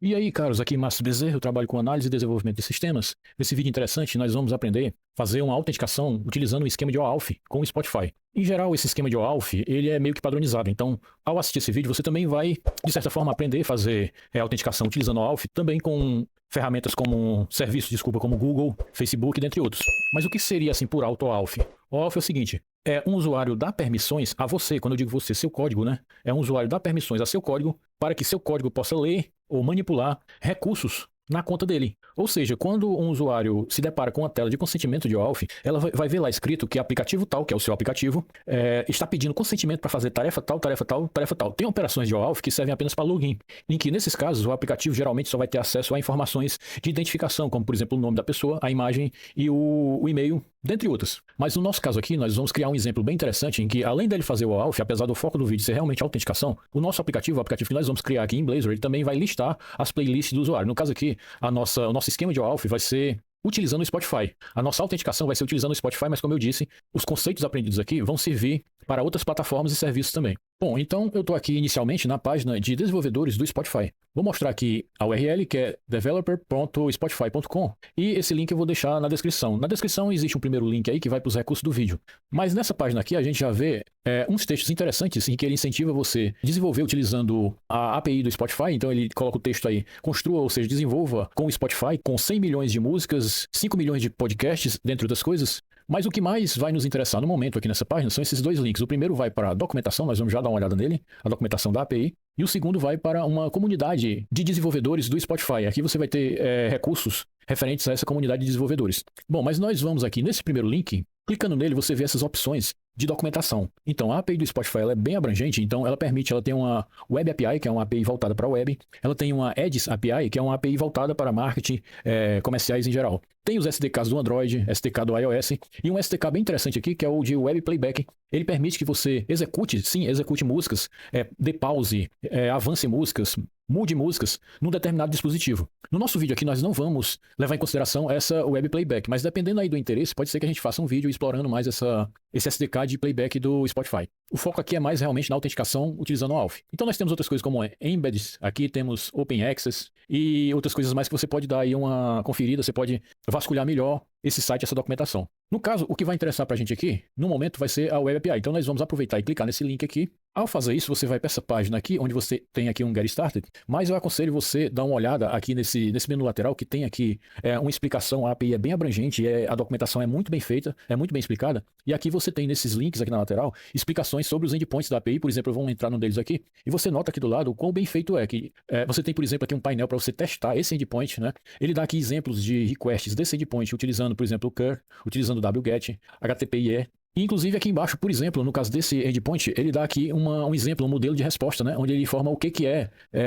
E aí, caros, aqui Márcio Bezerra, eu trabalho com análise e desenvolvimento de sistemas. Nesse vídeo interessante, nós vamos aprender a fazer uma autenticação utilizando um esquema de OAuth com o Spotify. Em geral, esse esquema de OAuth, ele é meio que padronizado, então, ao assistir esse vídeo, você também vai, de certa forma, aprender a fazer autenticação utilizando o OAuth, também com ferramentas como serviços, desculpa, como Google, Facebook, dentre outros. Mas o que seria, assim, por alto OAuth? OAuth é o seguinte, um usuário dá permissões a você, quando eu digo você, seu código, né? É um usuário dá permissões a seu código para que seu código possa ler ou manipular recursos na conta dele. Ou seja, quando um usuário se depara com uma tela de consentimento de OAuth, ela vai ver lá escrito que aplicativo tal, que é o seu aplicativo, está pedindo consentimento para fazer tarefa tal, tarefa tal, tarefa tal. Tem operações de OAuth que servem apenas para login, em que nesses casos o aplicativo geralmente só vai ter acesso a informações de identificação, como por exemplo o nome da pessoa, a imagem e o e-mail, dentre outras. Mas no nosso caso aqui, nós vamos criar um exemplo bem interessante em que, além dele fazer o OAuth, apesar do foco do vídeo ser realmente a autenticação, o nosso aplicativo, o aplicativo que nós vamos criar aqui em Blazor, ele também vai listar as playlists do usuário. No caso aqui, o nosso esquema de OAuth vai ser utilizando o Spotify. A nossa autenticação vai ser utilizando o Spotify, mas como eu disse, os conceitos aprendidos aqui vão servir para outras plataformas e serviços também. Bom, então eu estou aqui inicialmente na página de desenvolvedores do Spotify. Vou mostrar aqui a URL, que é developer.spotify.com, e esse link eu vou deixar na descrição. Na descrição existe um primeiro link aí que vai para os recursos do vídeo. Mas nessa página aqui a gente já vê uns textos interessantes em que ele incentiva você a desenvolver utilizando a API do Spotify. Então ele coloca o texto aí, construa, ou seja, desenvolva com o Spotify, com 100 milhões de músicas, 5 milhões de podcasts, dentre outras coisas. Mas o que mais vai nos interessar no momento aqui nessa página são esses dois links. O primeiro vai para a documentação, nós vamos já dar uma olhada nele, a documentação da API. E o segundo vai para uma comunidade de desenvolvedores do Spotify. Aqui você vai ter recursos referentes a essa comunidade de desenvolvedores. Bom, mas nós vamos aqui nesse primeiro link, clicando nele você vê essas opções de documentação. Então a API do Spotify ela é bem abrangente, então ela tem uma Web API, que é uma API voltada para a web, ela tem uma Edge API, que é uma API voltada para marketing, comerciais em geral. Tem os SDKs do Android, SDK do iOS, e um SDK bem interessante aqui, que é o de Web Playback. Ele permite que você execute músicas, dê pause, avance músicas, mude músicas num determinado dispositivo. No nosso vídeo aqui nós não vamos levar em consideração essa Web Playback, mas dependendo aí do interesse, pode ser que a gente faça um vídeo explorando mais esse SDK de playback do Spotify. O foco aqui é mais realmente na autenticação utilizando o OAuth. Então nós temos outras coisas como Embeds, aqui temos Open Access e outras coisas mais que você pode dar aí uma conferida, você pode vasculhar melhor esse site, essa documentação. No caso, o que vai interessar pra gente aqui, no momento, vai ser a Web API. Então nós vamos aproveitar e clicar nesse link aqui. Ao fazer isso, você vai para essa página aqui, onde você tem aqui um Get Started, mas eu aconselho você dar uma olhada aqui nesse menu lateral, que tem aqui uma explicação, a API é bem abrangente, a documentação é muito bem feita, é muito bem explicada, e aqui você tem nesses links aqui na lateral, explicações sobre os endpoints da API, por exemplo, vamos entrar num deles aqui, e você nota aqui do lado o quão bem feito é, que você tem, por exemplo, aqui um painel para você testar esse endpoint, né? Ele dá aqui exemplos de requests desse endpoint, utilizando, por exemplo, o curl, utilizando o wget, HTTPIE. Inclusive aqui embaixo, por exemplo, no caso desse endpoint, ele dá aqui um exemplo, um modelo de resposta, né? Onde ele informa o que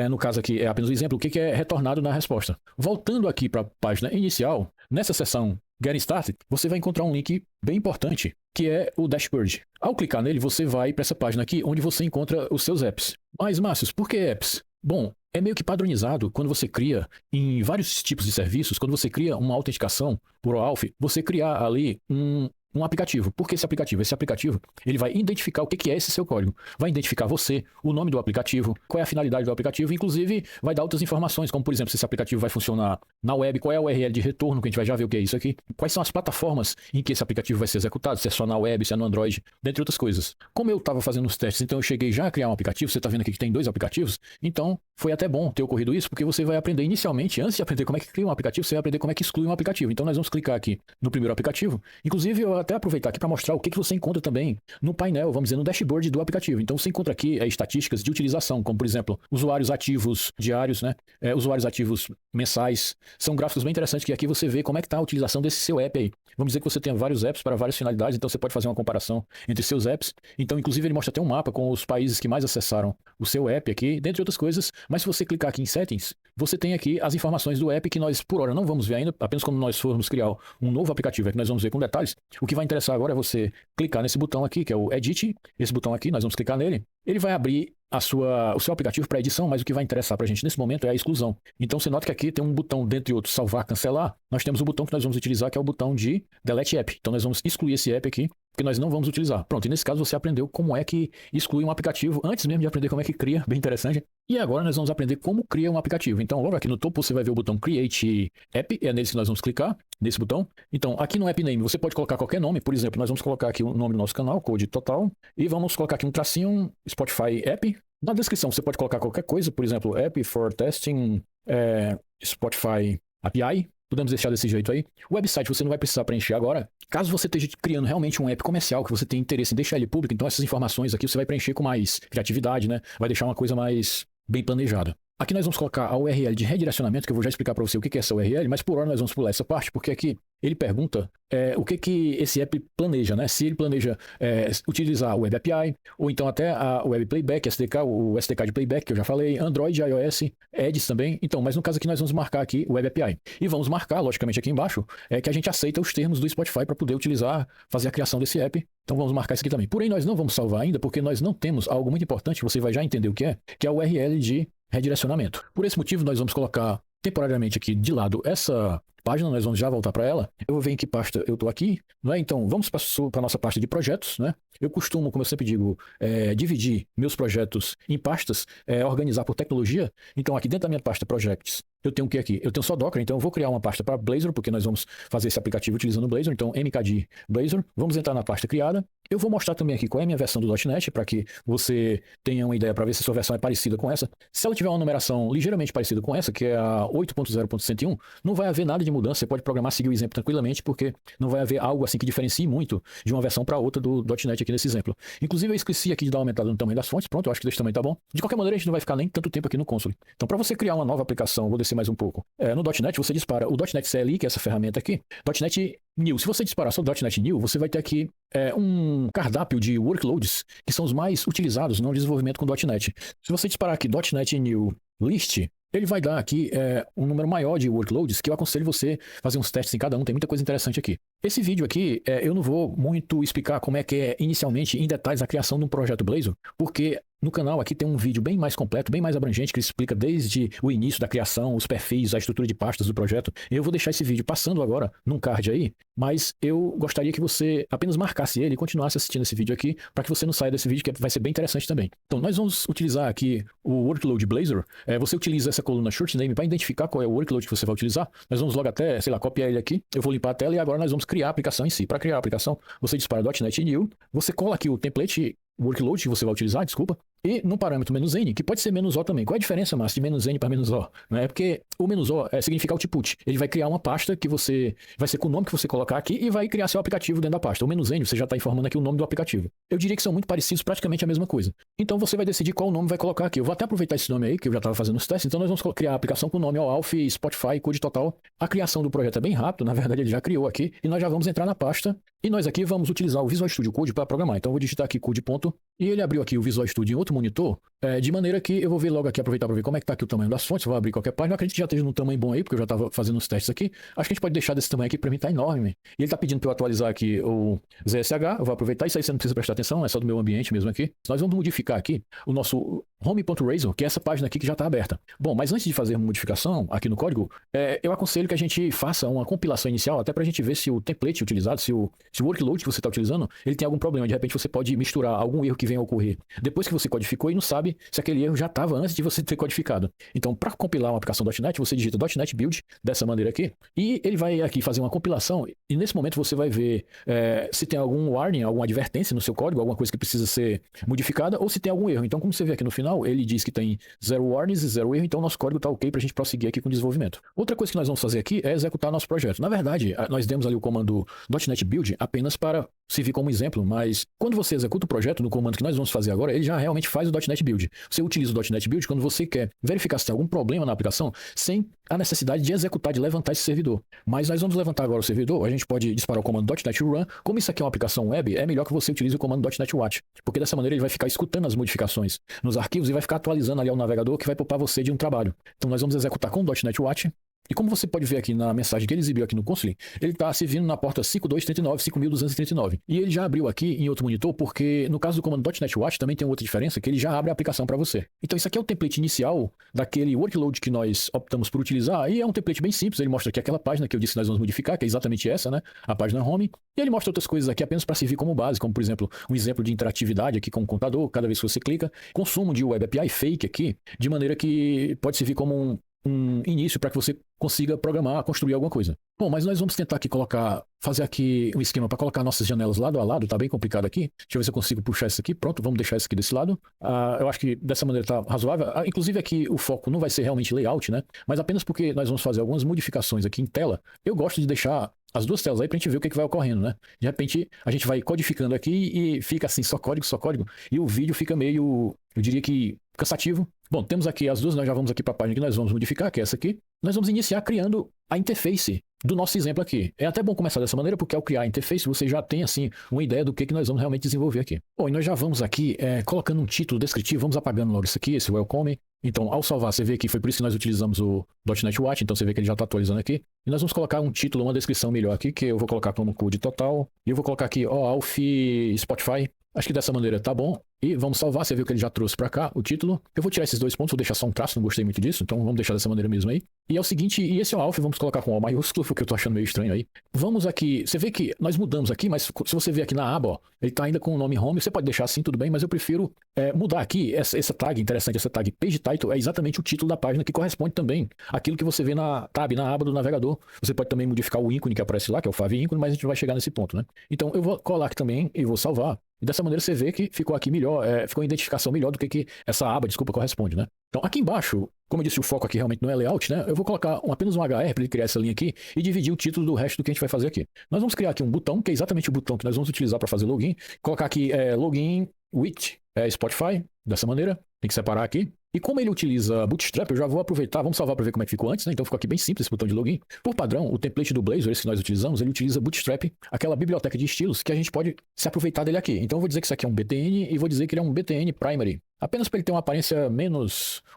no caso aqui é apenas um exemplo, o que é retornado na resposta. Voltando aqui para a página inicial, nessa seção Getting Started, você vai encontrar um link bem importante, que é o Dashboard. Ao clicar nele, você vai para essa página aqui, onde você encontra os seus apps. Mas, Márcio, por que apps? Bom, é meio que padronizado quando você cria em vários tipos de serviços, quando você cria uma autenticação por OAuth, você criar ali um aplicativo. Por que esse aplicativo? Esse aplicativo, ele vai identificar o que é esse seu código. Vai identificar você, o nome do aplicativo, qual é a finalidade do aplicativo, inclusive vai dar outras informações, como por exemplo, se esse aplicativo vai funcionar na web, qual é a URL de retorno, que a gente vai já ver o que é isso aqui, quais são as plataformas em que esse aplicativo vai ser executado, se é só na web, se é no Android, dentre outras coisas. Como eu estava fazendo os testes, então eu cheguei já a criar um aplicativo, você está vendo aqui que tem 2 aplicativos, então foi até bom ter ocorrido isso, porque você vai aprender inicialmente, antes de aprender como é que cria um aplicativo, você vai aprender como é que exclui um aplicativo. Então nós vamos clicar aqui no primeiro aplicativo, inclusive eu até aproveitar aqui para mostrar o que você encontra também no painel, vamos dizer, no dashboard do aplicativo. Então você encontra aqui estatísticas de utilização, como por exemplo, usuários ativos diários, né? Usuários ativos mensais. São gráficos bem interessantes que aqui você vê como é que está a utilização desse seu app aí. Vamos dizer que você tem vários apps para várias finalidades, então você pode fazer uma comparação entre seus apps. Então, inclusive, ele mostra até um mapa com os países que mais acessaram o seu app aqui, dentre outras coisas. Mas se você clicar aqui em Settings, você tem aqui as informações do app que nós, por hora, não vamos ver ainda, apenas quando nós formos criar um novo aplicativo, é que nós vamos ver com detalhes. O que vai interessar agora é você clicar nesse botão aqui, que é o Edit, esse botão aqui, nós vamos clicar nele, ele vai abrir o seu aplicativo para edição, mas o que vai interessar para a gente nesse momento é a exclusão. Então você nota que aqui tem um botão, dentre outros, salvar, cancelar, nós temos o botão que nós vamos utilizar, que é o botão de Delete App. Então nós vamos excluir esse app aqui, porque nós não vamos utilizar. Pronto, e nesse caso você aprendeu como é que exclui um aplicativo, antes mesmo de aprender como é que cria, bem interessante. E agora nós vamos aprender como cria um aplicativo. Então, logo aqui no topo você vai ver o botão Create App, é nesse que nós vamos clicar, nesse botão. Então, aqui no App Name você pode colocar qualquer nome, por exemplo, nós vamos colocar aqui o nome do nosso canal, Code Total, e vamos colocar aqui um tracinho Spotify App. Na descrição você pode colocar qualquer coisa, por exemplo, App for Testing, Spotify API. Podemos deixar desse jeito aí. O website você não vai precisar preencher agora. Caso você esteja criando realmente um app comercial, que você tem interesse em deixar ele público, então essas informações aqui você vai preencher com mais criatividade, né? Vai deixar uma coisa mais bem planejada. Aqui nós vamos colocar a URL de redirecionamento, que eu vou já explicar para você o que é essa URL, mas por hora nós vamos pular essa parte, porque aqui ele pergunta o que esse app planeja, né? Se ele planeja utilizar o Web API, ou então até o Web Playback, SDK, o SDK de Playback, que eu já falei, Android, iOS, Edge também. Então, mas no caso aqui nós vamos marcar aqui o Web API. E vamos marcar, logicamente aqui embaixo, que a gente aceita os termos do Spotify para poder utilizar, fazer a criação desse app. Então vamos marcar isso aqui também. Porém, nós não vamos salvar ainda, porque nós não temos algo muito importante, você vai já entender o que é a URL de redirecionamento. Por esse motivo, nós vamos colocar temporariamente aqui de lado essa página, nós vamos já voltar para ela. Eu vou ver em que pasta eu estou aqui, não é? Então, vamos para a nossa pasta de projetos, né? Eu costumo, como eu sempre digo, dividir meus projetos em pastas, organizar por tecnologia. Então, aqui dentro da minha pasta Projects, eu tenho o que aqui? Eu tenho só Docker, então eu vou criar uma pasta para Blazor, porque nós vamos fazer esse aplicativo utilizando o Blazor. Então, mkd Blazor. Vamos entrar na pasta criada. Eu vou mostrar também aqui qual é a minha versão do .NET, para que você tenha uma ideia para ver se a sua versão é parecida com essa. Se ela tiver uma numeração ligeiramente parecida com essa, que é a 8.0.101, não vai haver nada de mudança. Você pode programar, seguir o exemplo tranquilamente, porque não vai haver algo assim que diferencie muito de uma versão para outra do .NET aqui nesse exemplo. Inclusive, eu esqueci aqui de dar uma aumentada no tamanho das fontes. Pronto, eu acho que desse tamanho tá bom. De qualquer maneira, a gente não vai ficar nem tanto tempo aqui no console. Então, para você criar uma nova aplicação, vou descer mais um pouco. No .NET, você dispara o .NET CLI, que é essa ferramenta aqui, .NET New. Se você disparar só o .NET New, você vai ter aqui um cardápio de workloads que são os mais utilizados no desenvolvimento com .NET. Se você disparar aqui .NET New List, ele vai dar aqui um número maior de workloads que eu aconselho você fazer uns testes em cada um, tem muita coisa interessante aqui. Esse vídeo aqui, eu não vou muito explicar como é que é inicialmente em detalhes a criação de um projeto Blazor, porque no canal aqui tem um vídeo bem mais completo, bem mais abrangente, que explica desde o início da criação, os perfis, a estrutura de pastas do projeto. Eu vou deixar esse vídeo passando agora num card aí, mas eu gostaria que você apenas marcasse ele e continuasse assistindo esse vídeo aqui, para que você não saia desse vídeo, que vai ser bem interessante também. Então, nós vamos utilizar aqui o workload Blazor. Você utiliza essa coluna short name para identificar qual é o workload que você vai utilizar. Nós vamos logo até, sei lá, copiar ele aqui. Eu vou limpar a tela e agora nós vamos criar a aplicação em si. Para criar a aplicação, você dispara .NET New, você cola aqui o template workload que você vai utilizar, desculpa, e no parâmetro "-n", que pode ser "-o" também. Qual é a diferença, Márcio, de "-n" para "-o"? Né? Porque o "-o" significa output. Ele vai criar uma pasta que você vai ser com o nome que você colocar aqui e vai criar seu aplicativo dentro da pasta. O "-n", você já está informando aqui o nome do aplicativo. Eu diria que são muito parecidos, praticamente a mesma coisa. Então você vai decidir qual nome vai colocar aqui. Eu vou até aproveitar esse nome aí, que eu já estava fazendo os testes. Então nós vamos criar a aplicação com o nome OAuth, Spotify, Code Total. A criação do projeto é bem rápido, na verdade ele já criou aqui. E nós já vamos entrar na pasta. E nós aqui vamos utilizar o Visual Studio Code para programar. Então eu vou digitar aqui code ponto, e ele abriu aqui o Visual Studio em outro monitor, de maneira que eu vou ver logo aqui, aproveitar para ver como é que está aqui o tamanho das fontes. Eu vou abrir qualquer página. Eu acredito que já esteja num tamanho bom aí, porque eu já estava fazendo os testes aqui. Acho que a gente pode deixar desse tamanho aqui, para mim tá enorme. E ele está pedindo para eu atualizar aqui o ZSH. Eu vou aproveitar. Isso aí você não precisa prestar atenção, é só do meu ambiente mesmo aqui. Nós vamos modificar aqui o nosso home.razor, que é essa página aqui que já está aberta. Bom, mas antes de fazer uma modificação aqui no código, eu aconselho que a gente faça uma compilação inicial, até para a gente ver se o template utilizado, se o workload que você está utilizando, ele tem algum problema. De repente você pode misturar algum erro que venha a ocorrer depois que você codificou e não sabe se aquele erro já estava antes de você ter codificado. Então, para compilar uma aplicação .NET, você digita .NET Build dessa maneira aqui, e ele vai aqui fazer uma compilação, e nesse momento você vai ver se tem algum warning, alguma advertência no seu código, alguma coisa que precisa ser modificada, ou se tem algum erro. Então, como você vê aqui no final, ele diz que tem 0 warnings e 0 erro, então nosso código está ok para a gente prosseguir aqui com o desenvolvimento. Outra coisa que nós vamos fazer aqui é executar nosso projeto. Na verdade, nós demos ali o comando .NET Build apenas para servir como exemplo, mas quando você executa o projeto no comando que nós vamos fazer agora, ele já realmente faz o .NET Build. Você utiliza o .NET Build quando você quer verificar se tem algum problema na aplicação sem a necessidade de executar, de levantar esse servidor. Mas nós vamos levantar agora o servidor, a gente pode disparar o comando .NET Run. Como isso aqui é uma aplicação web, é melhor que você utilize o comando .NET Watch, porque dessa maneira ele vai ficar escutando as modificações nos arquivos e vai ficar atualizando ali ao navegador, que vai poupar você de um trabalho. Então nós vamos executar com o .NET Watch. E como você pode ver aqui na mensagem que ele exibiu aqui no console, ele está servindo na porta 5239, 5239. E ele já abriu aqui em outro monitor, porque no caso do comando .NET Watch também tem outra diferença, que ele já abre a aplicação para você. Então isso aqui é o template inicial daquele workload que nós optamos por utilizar, e é um template bem simples. Ele mostra aqui aquela página que eu disse que nós vamos modificar, que é exatamente essa, né? A página home. E ele mostra outras coisas aqui apenas para servir como base, como por exemplo, um exemplo de interatividade aqui com o computador, cada vez que você clica, consumo de Web API fake aqui, de maneira que pode servir como um início para que você consiga programar, construir alguma coisa. Bom, mas nós vamos tentar aqui fazer aqui um esquema para colocar nossas janelas lado a lado, tá bem complicado aqui. Deixa eu ver se eu consigo puxar isso aqui. Pronto, vamos deixar isso aqui desse lado. Eu acho que dessa maneira tá razoável. Inclusive aqui o foco não vai ser realmente layout, né? Mas apenas porque nós vamos fazer algumas modificações aqui em tela, eu gosto de deixar as duas telas aí pra gente ver o que vai ocorrendo, né? De repente a gente vai codificando aqui e fica assim, só código, e o vídeo fica meio, eu diria que cansativo. Bom, temos aqui as duas, nós já vamos aqui para a página que nós vamos modificar, que é essa aqui. Nós vamos iniciar criando a interface do nosso exemplo aqui. É até bom começar dessa maneira, porque ao criar a interface, você já tem, assim, uma ideia do que nós vamos realmente desenvolver aqui. Bom, e nós já vamos aqui colocando um título descritivo, vamos apagando logo isso aqui, esse welcome. Então, ao salvar, você vê que foi por isso que nós utilizamos o .NET Watch, então você vê que ele já está atualizando aqui. E nós vamos colocar um título, uma descrição melhor aqui, que eu vou colocar como code total. E eu vou colocar aqui, Alf Spotify. Acho que dessa maneira tá bom. E vamos salvar, você viu que ele já trouxe para cá o título. Eu vou tirar esses dois pontos, vou deixar só um traço, não gostei muito disso, então vamos deixar dessa maneira mesmo aí. E é o seguinte, e esse Alf vamos colocar com O maiúsculo, porque eu tô achando meio estranho aí. Vamos aqui, você vê que nós mudamos aqui, mas se você ver aqui na aba, ó, ele tá ainda com o nome home, você pode deixar assim, tudo bem, mas eu prefiro mudar aqui, essa tag interessante, essa tag page title é exatamente o título da página, que corresponde também àquilo que você vê na tab, na aba do navegador. Você pode também modificar o ícone que aparece lá, que é o Fav ícone, mas a gente vai chegar nesse ponto, né? Então eu vou colar aqui também e vou salvar. E dessa maneira você vê que ficou aqui melhor, ficou uma identificação melhor do que essa aba, desculpa, corresponde, né? Então aqui embaixo, como eu disse, o foco aqui realmente não é layout, né? Eu vou colocar apenas um HR para ele criar essa linha aqui e dividir o título do resto do que a gente vai fazer aqui. Nós vamos criar aqui um botão, que é exatamente o botão que nós vamos utilizar para fazer login. Colocar aqui login with Spotify, dessa maneira. Tem que separar aqui. E como ele utiliza Bootstrap, eu já vou aproveitar, vamos salvar para ver como é que ficou antes, né? Então ficou aqui bem simples esse botão de login. Por padrão, o template do Blazor, esse que nós utilizamos, ele utiliza Bootstrap, aquela biblioteca de estilos que a gente pode se aproveitar dele aqui. Então eu vou dizer que isso aqui é um BTN e vou dizer que ele é um BTN Primary. Apenas para ele ter uma aparência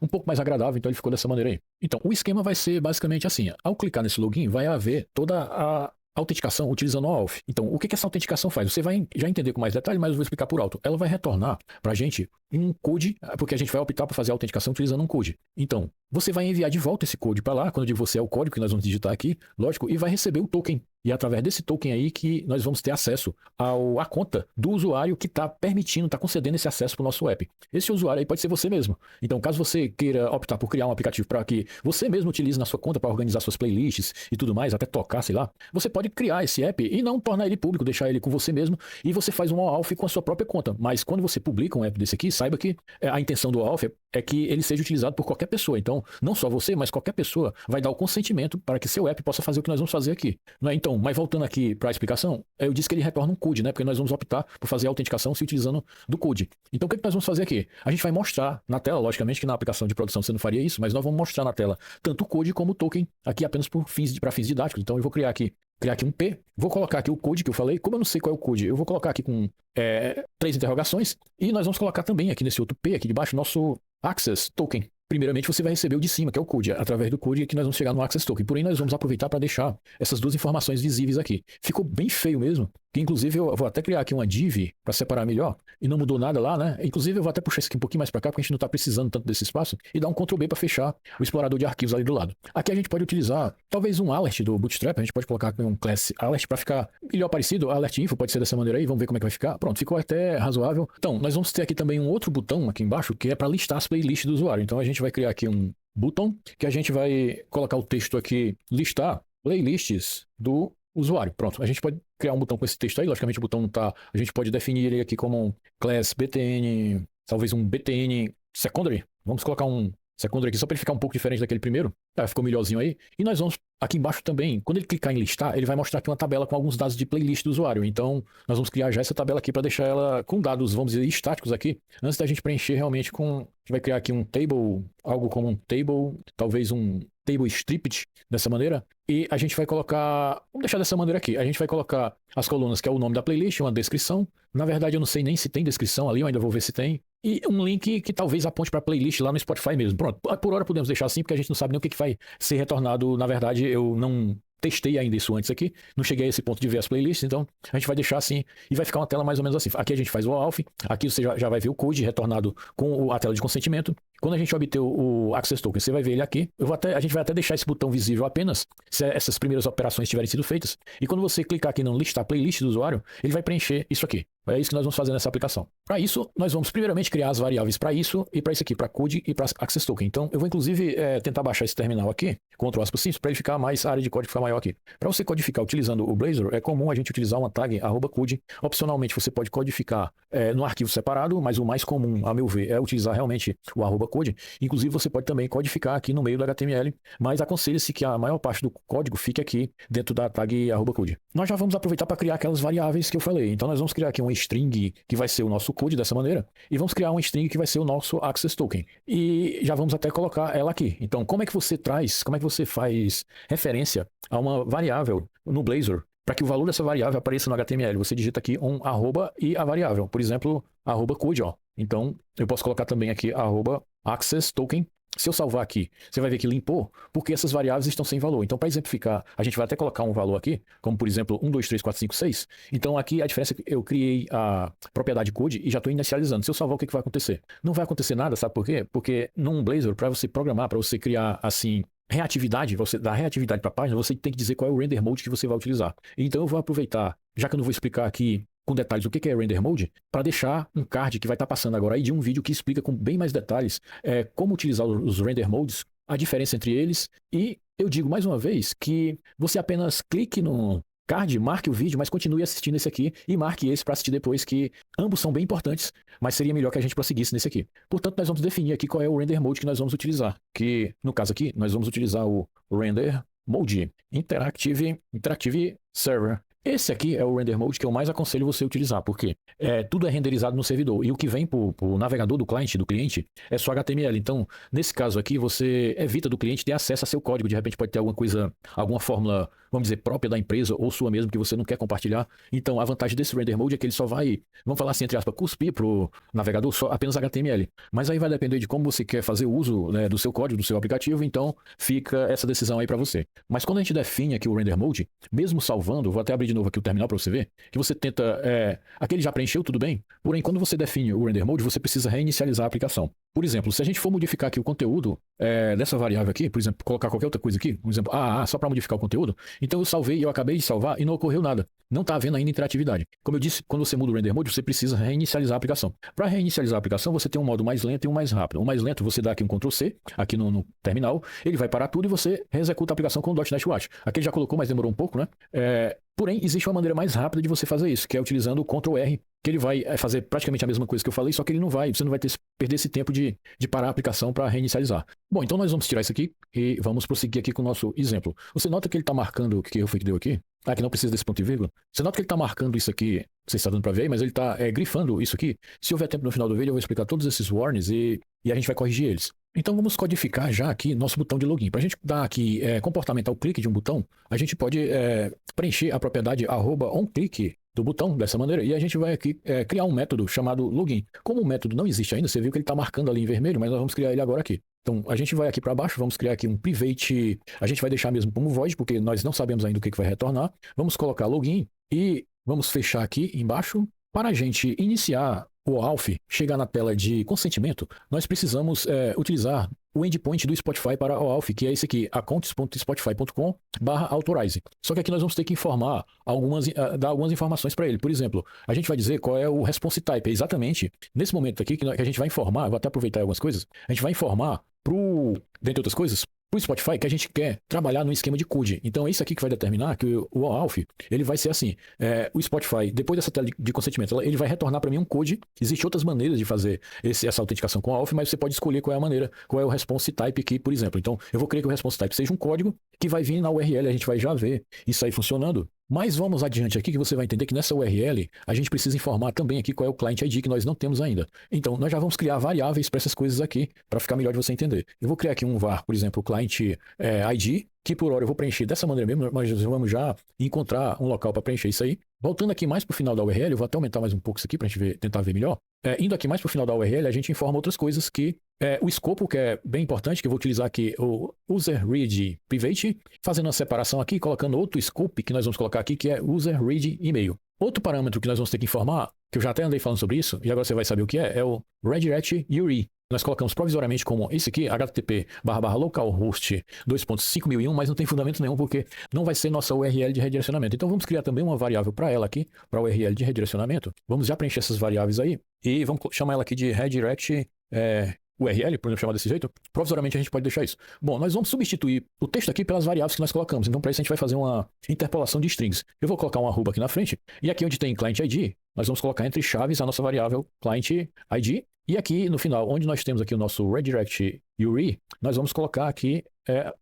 um pouco mais agradável, então ele ficou dessa maneira aí. Então o esquema vai ser basicamente assim, ao clicar nesse login, vai haver toda a autenticação utilizando o Alf. Então, o que essa autenticação faz? Você vai já entender com mais detalhe, mas eu vou explicar por alto. Ela vai retornar para a gente um code, porque a gente vai optar por fazer a autenticação utilizando um code. Então, você vai enviar de volta esse code para lá, quando eu digo você é o código que nós vamos digitar aqui, lógico, e vai receber o token. E é através desse token aí que nós vamos ter acesso à conta do usuário que está permitindo, está concedendo esse acesso para o nosso app. Esse usuário aí pode ser você mesmo. Então, caso você queira optar por criar um aplicativo para que você mesmo utilize na sua conta para organizar suas playlists e tudo mais, até tocar, sei lá, você pode criar esse app e não tornar ele público, deixar ele com você mesmo, e você faz um Alf com a sua própria conta. Mas quando você publica um app desse aqui, saiba que a intenção do Alf é que ele seja utilizado por qualquer pessoa. Então, não só você, mas qualquer pessoa vai dar o consentimento para que seu app possa fazer o que nós vamos fazer aqui. Não é? Então, mas voltando aqui para a explicação, eu disse que ele retorna um code, né? Porque nós vamos optar por fazer a autenticação se utilizando do code. Então, o que nós vamos fazer aqui? A gente vai mostrar na tela, logicamente que na aplicação de produção você não faria isso, mas nós vamos mostrar na tela tanto o code como o token aqui apenas para fins didáticos. Então, eu vou criar aqui um P, vou colocar aqui o code que eu falei. Como eu não sei qual é o code, eu vou colocar aqui com 3 interrogações, e nós vamos colocar também aqui nesse outro P aqui de baixo nosso Access Token. Primeiramente você vai receber o de cima, que é o code. Através do code que nós vamos chegar no Access Token. Porém, nós vamos aproveitar para deixar essas duas informações visíveis aqui. Ficou bem feio mesmo. Que inclusive eu vou até criar aqui uma div para separar melhor. E não mudou nada lá, né? Inclusive eu vou até puxar isso aqui um pouquinho mais para cá, porque a gente não está precisando tanto desse espaço. E dar um Ctrl B para fechar o explorador de arquivos ali do lado. Aqui a gente pode utilizar talvez um alert do Bootstrap. A gente pode colocar aqui um class alert para ficar melhor parecido. Alert info pode ser dessa maneira aí. Vamos ver como é que vai ficar. Pronto, ficou até razoável. Então, nós vamos ter aqui também um outro botão aqui embaixo, que é para listar as playlists do usuário. Então a gente vai criar aqui um botão, que a gente vai colocar o texto aqui, listar playlists do usuário. Pronto, a gente pode criar um botão com esse texto aí, logicamente o botão não tá, a gente pode definir ele aqui como um class btn, talvez um btn secondary, vamos colocar um secondary aqui só para ele ficar um pouco diferente daquele primeiro. Ficou melhorzinho aí. E nós vamos aqui embaixo também, quando ele clicar em listar, ele vai mostrar aqui uma tabela com alguns dados de playlist do usuário. Então, nós vamos criar já essa tabela aqui para deixar ela com dados, vamos dizer, estáticos aqui, antes da gente preencher realmente com... A gente vai criar aqui um table, algo como um table, talvez um table stripped, dessa maneira. E a gente vai colocar... Vamos deixar dessa maneira aqui. A gente vai colocar as colunas, que é o nome da playlist, uma descrição. Na verdade, eu não sei nem se tem descrição ali, eu ainda vou ver se tem. e um link que talvez aponte para a playlist lá no Spotify mesmo. Pronto, por hora podemos deixar assim, porque a gente não sabe nem o que vai ser retornado. Na verdade, eu não testei ainda isso antes aqui, não cheguei a esse ponto de ver as playlists, então a gente vai deixar assim e vai ficar uma tela mais ou menos assim. Aqui a gente faz o OAuth, aqui você já vai ver o code retornado com a tela de consentimento. Quando a gente obter o Access Token, você vai ver ele aqui. A gente vai até deixar esse botão visível apenas se essas primeiras operações tiverem sido feitas. E quando você clicar aqui no listar playlist do usuário, ele vai preencher isso aqui. É isso que nós vamos fazer nessa aplicação. Para isso, nós vamos primeiramente criar as variáveis para isso e para isso aqui, para code e para Access Token. Então, eu vou inclusive tentar baixar esse terminal aqui, Ctrl+, para ele ficar mais, a área de código ficar maior aqui. Para você codificar utilizando o Blazor, é comum a gente utilizar uma tag @code. Opcionalmente, você pode codificar no arquivo separado, mas o mais comum, a meu ver, é utilizar realmente o @code. Inclusive, você pode também codificar aqui no meio do HTML, mas aconselha-se que a maior parte do código fique aqui dentro da tag @code. Nós já vamos aproveitar para criar aquelas variáveis que eu falei. Então, nós vamos criar aqui um string que vai ser o nosso code dessa maneira, e vamos criar um string que vai ser o nosso access token. E já vamos até colocar ela aqui. Então, como é que você faz referência a uma variável no Blazor para que o valor dessa variável apareça no HTML? Você digita aqui um arroba e a variável. Por exemplo, @code, ó. Então, eu posso colocar também aqui @access token. Se eu salvar aqui, você vai ver que limpou, porque essas variáveis estão sem valor. Então, para exemplificar, a gente vai até colocar um valor aqui, como por exemplo 1, 2, 3, 4, 5, 6. Então, aqui a diferença é que eu criei a propriedade code e já estou inicializando. Se eu salvar, o que vai acontecer? Não vai acontecer nada, sabe por quê? Porque num Blazor, para você programar, para você criar assim reatividade, você dar reatividade para a página, você tem que dizer qual é o render mode que você vai utilizar. Então, eu vou aproveitar, já que eu não vou explicar aqui com detalhes o que é render mode, para deixar um card que vai estar passando agora aí de um vídeo que explica com bem mais detalhes como utilizar os render modes, a diferença entre eles. E eu digo mais uma vez que você apenas clique no card, marque o vídeo, mas continue assistindo esse aqui e marque esse para assistir depois, que ambos são bem importantes, mas seria melhor que a gente prosseguisse nesse aqui. Portanto, nós vamos definir aqui qual é o render mode que nós vamos utilizar, que no caso aqui, nós vamos utilizar o render mode Interactive Server. Esse aqui é o render mode que eu mais aconselho você utilizar, porque tudo é renderizado no servidor, e o que vem para o navegador do cliente é só HTML. Então, nesse caso aqui, você evita do cliente ter acesso a seu código. De repente pode ter alguma coisa, alguma fórmula, vamos dizer, própria da empresa ou sua mesmo, que você não quer compartilhar. Então, a vantagem desse render mode é que ele só vai, vamos falar assim, entre aspas, cuspir para o navegador só apenas HTML. Mas aí vai depender de como você quer fazer uso, né, do seu código, do seu aplicativo, então fica essa decisão aí para você. Mas quando a gente define aqui o render mode, mesmo salvando, vou até abrir de novo aqui o terminal para você ver, que você tenta, aquele já preencheu, tudo bem, porém quando você define o render mode, você precisa reinicializar a aplicação. Por exemplo, se a gente for modificar aqui o conteúdo dessa variável aqui, por exemplo, colocar qualquer outra coisa aqui, por exemplo, só para modificar o conteúdo, então eu salvei, eu acabei de salvar e não ocorreu nada. Não está havendo ainda interatividade. Como eu disse, quando você muda o render mode, você precisa reinicializar a aplicação. Para reinicializar a aplicação, você tem um modo mais lento e um mais rápido. O mais lento, você dá aqui um Ctrl C, aqui no terminal, ele vai parar tudo e você reexecuta a aplicação com o .NET Watch. Aqui ele já colocou, mas demorou um pouco, né? Porém, existe uma maneira mais rápida de você fazer isso, que é utilizando o Ctrl R, que ele vai fazer praticamente a mesma coisa que eu falei, só que ele não vai, você não vai perder esse tempo de parar a aplicação para reinicializar. Bom, então nós vamos tirar isso aqui e vamos prosseguir aqui com o nosso exemplo. Você nota que ele está marcando o que erro foi que deu aqui? Que não precisa desse ponto e vírgula. Você nota que ele está marcando isso aqui, você está dando para ver aí, mas ele está grifando isso aqui. Se houver tempo no final do vídeo, eu vou explicar todos esses warnings e a gente vai corrigir eles. Então vamos codificar já aqui nosso botão de login. Para a gente dar aqui comportamental clique de um botão, a gente pode preencher a propriedade @onClick do botão dessa maneira, e a gente vai aqui criar um método chamado login. Como o método não existe ainda, você viu que ele está marcando ali em vermelho, mas nós vamos criar ele agora aqui. Então, a gente vai aqui para baixo, vamos criar aqui um private, a gente vai deixar mesmo como void, porque nós não sabemos ainda o que vai retornar. Vamos colocar login e vamos fechar aqui embaixo. Para a gente iniciar o OAuth, chegar na tela de consentimento, nós precisamos utilizar o endpoint do Spotify para o OAuth, que é esse aqui, accounts.spotify.com/authorize. Só que aqui nós vamos ter que informar dar algumas informações para ele. Por exemplo, a gente vai dizer qual é o response type. É exatamente nesse momento aqui que a gente vai informar, vou até aproveitar algumas coisas, a gente vai informar dentre outras coisas, para o Spotify, que a gente quer trabalhar no esquema de code. Então é isso aqui que vai determinar que o OAuth, ele vai ser assim, o Spotify, depois dessa tela de consentimento, ele vai retornar para mim um code. Existem outras maneiras de fazer essa autenticação com o OAuth, mas você pode escolher qual é a maneira, qual é o response type aqui, por exemplo. Então eu vou querer que o response type seja um código que vai vir na URL, a gente vai já ver isso aí funcionando. Mas vamos adiante aqui que você vai entender que nessa URL a gente precisa informar também aqui qual é o client ID que nós não temos ainda. Então nós já vamos criar variáveis para essas coisas aqui, para ficar melhor de você entender. Eu vou criar aqui um var, por exemplo, client ID, que por hora eu vou preencher dessa maneira mesmo, mas vamos já encontrar um local para preencher isso aí. Voltando aqui mais para o final da URL, eu vou até aumentar mais um pouco isso aqui para a gente tentar ver melhor. Indo aqui mais para o final da URL, a gente informa outras coisas que o escopo, que é bem importante, que eu vou utilizar aqui o user read private, fazendo uma separação aqui, colocando outro scope que nós vamos colocar aqui, que é user read email. Outro parâmetro que nós vamos ter que informar, que eu já até andei falando sobre isso, e agora você vai saber o que é o redirect URI. Nós colocamos provisoriamente como esse aqui, http://localhost 2.5001, mas não tem fundamento nenhum, porque não vai ser nossa URL de redirecionamento. Então vamos criar também uma variável para ela aqui, para a URL de redirecionamento. Vamos já preencher essas variáveis aí, e vamos chamar ela aqui de redirect URL, por exemplo, chamar desse jeito. Provisoriamente a gente pode deixar isso. Bom, nós vamos substituir o texto aqui pelas variáveis que nós colocamos. Então, para isso a gente vai fazer uma interpolação de strings. Eu vou colocar um arroba aqui na frente, e aqui onde tem client ID, nós vamos colocar entre chaves a nossa variável client ID, e aqui no final, onde nós temos aqui o nosso redirect URI, nós vamos colocar aqui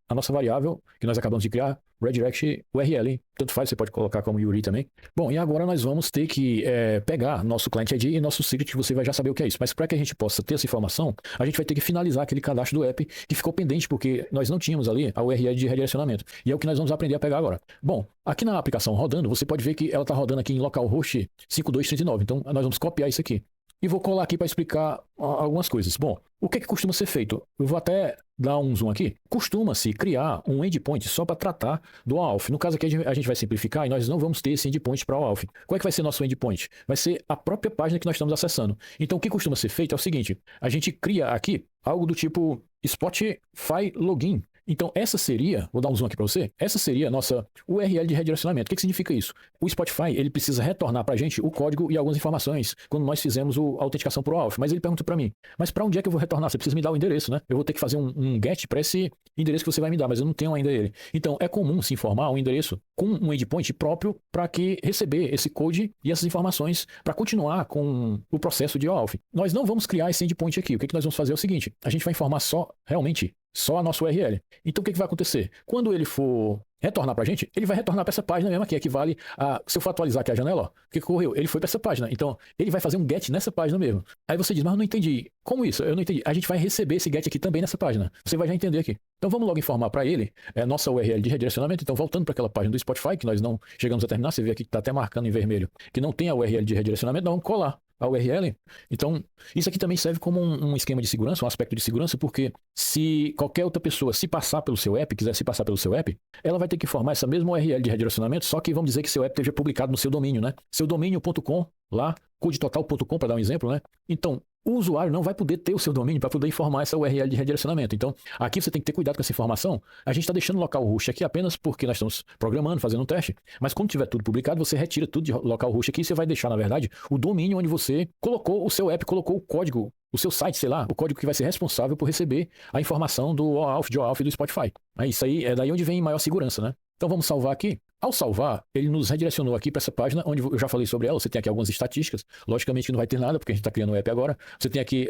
a nossa variável que nós acabamos de criar, redirect URL. Tanto faz, você pode colocar como URI também. Bom, e agora nós vamos ter que pegar nosso client ID e nosso secret, que você vai já saber o que é isso. Mas para que a gente possa ter essa informação, a gente vai ter que finalizar aquele cadastro do app que ficou pendente, porque nós não tínhamos ali a URL de redirecionamento. E é o que nós vamos aprender a pegar agora. Bom, aqui na aplicação rodando, você pode ver que ela está rodando aqui em localhost 5239. Então, nós vamos copiar isso aqui. E vou colar aqui para explicar algumas coisas. Bom, o que é que costuma ser feito? Eu vou até dar um zoom aqui. Costuma-se criar um endpoint só para tratar do OAuth. No caso aqui a gente vai simplificar e nós não vamos ter esse endpoint para o OAuth. Qual é que vai ser nosso endpoint? Vai ser a própria página que nós estamos acessando. Então o que costuma ser feito é o seguinte, a gente cria aqui algo do tipo Spotify login. Então essa seria, vou dar um zoom aqui para você, essa seria a nossa URL de redirecionamento. O que significa isso? O Spotify, ele precisa retornar para a gente o código e algumas informações quando nós fizemos a autenticação por OAuth. Mas ele pergunta para mim, mas para onde é que eu vou retornar? Você precisa me dar o endereço, né? Eu vou ter que fazer um get para esse endereço que você vai me dar, mas eu não tenho ainda ele. Então é comum se informar um endereço com um endpoint próprio para que receber esse code e essas informações para continuar com o processo de OAuth. Nós não vamos criar esse endpoint aqui. O que nós vamos fazer é o seguinte, a gente vai informar realmente só a nossa URL. Então o que vai acontecer? Quando ele for retornar para a gente, ele vai retornar para essa página mesmo aqui, equivale a, se eu for atualizar aqui a janela, ó, o que ocorreu? Ele foi para essa página, então ele vai fazer um get nessa página mesmo. Aí você diz, mas eu não entendi. Como isso? Eu não entendi. A gente vai receber esse get aqui também nessa página. Você vai já entender aqui. Então vamos logo informar para ele nossa URL de redirecionamento. Então voltando para aquela página do Spotify, que nós não chegamos a terminar, você vê aqui que está até marcando em vermelho, que não tem a URL de redirecionamento, nós vamos colar a URL. Então, isso aqui também serve como um esquema de segurança, um aspecto de segurança, porque se qualquer outra pessoa se passar pelo seu app, quiser se passar pelo seu app, ela vai ter que informar essa mesma URL de redirecionamento, só que vamos dizer que seu app esteja publicado no seu domínio, né? Seu domínio.com, lá, codetotal.com, para dar um exemplo, né? Então, o usuário não vai poder ter o seu domínio para poder informar essa URL de redirecionamento. Então, aqui você tem que ter cuidado com essa informação. A gente está deixando o localhost aqui apenas porque nós estamos programando, fazendo um teste. Mas quando tiver tudo publicado, você retira tudo de localhost aqui e você vai deixar, na verdade, o domínio onde você colocou o seu app, colocou o código, o seu site, sei lá, o código que vai ser responsável por receber a informação do OAuth, de OAuth e do Spotify. Isso aí é daí onde vem maior segurança, né? Então vamos salvar aqui. Ao salvar, ele nos redirecionou aqui para essa página onde eu já falei sobre ela. Você tem aqui algumas estatísticas. Logicamente que não vai ter nada, porque a gente está criando o app agora. Você tem aqui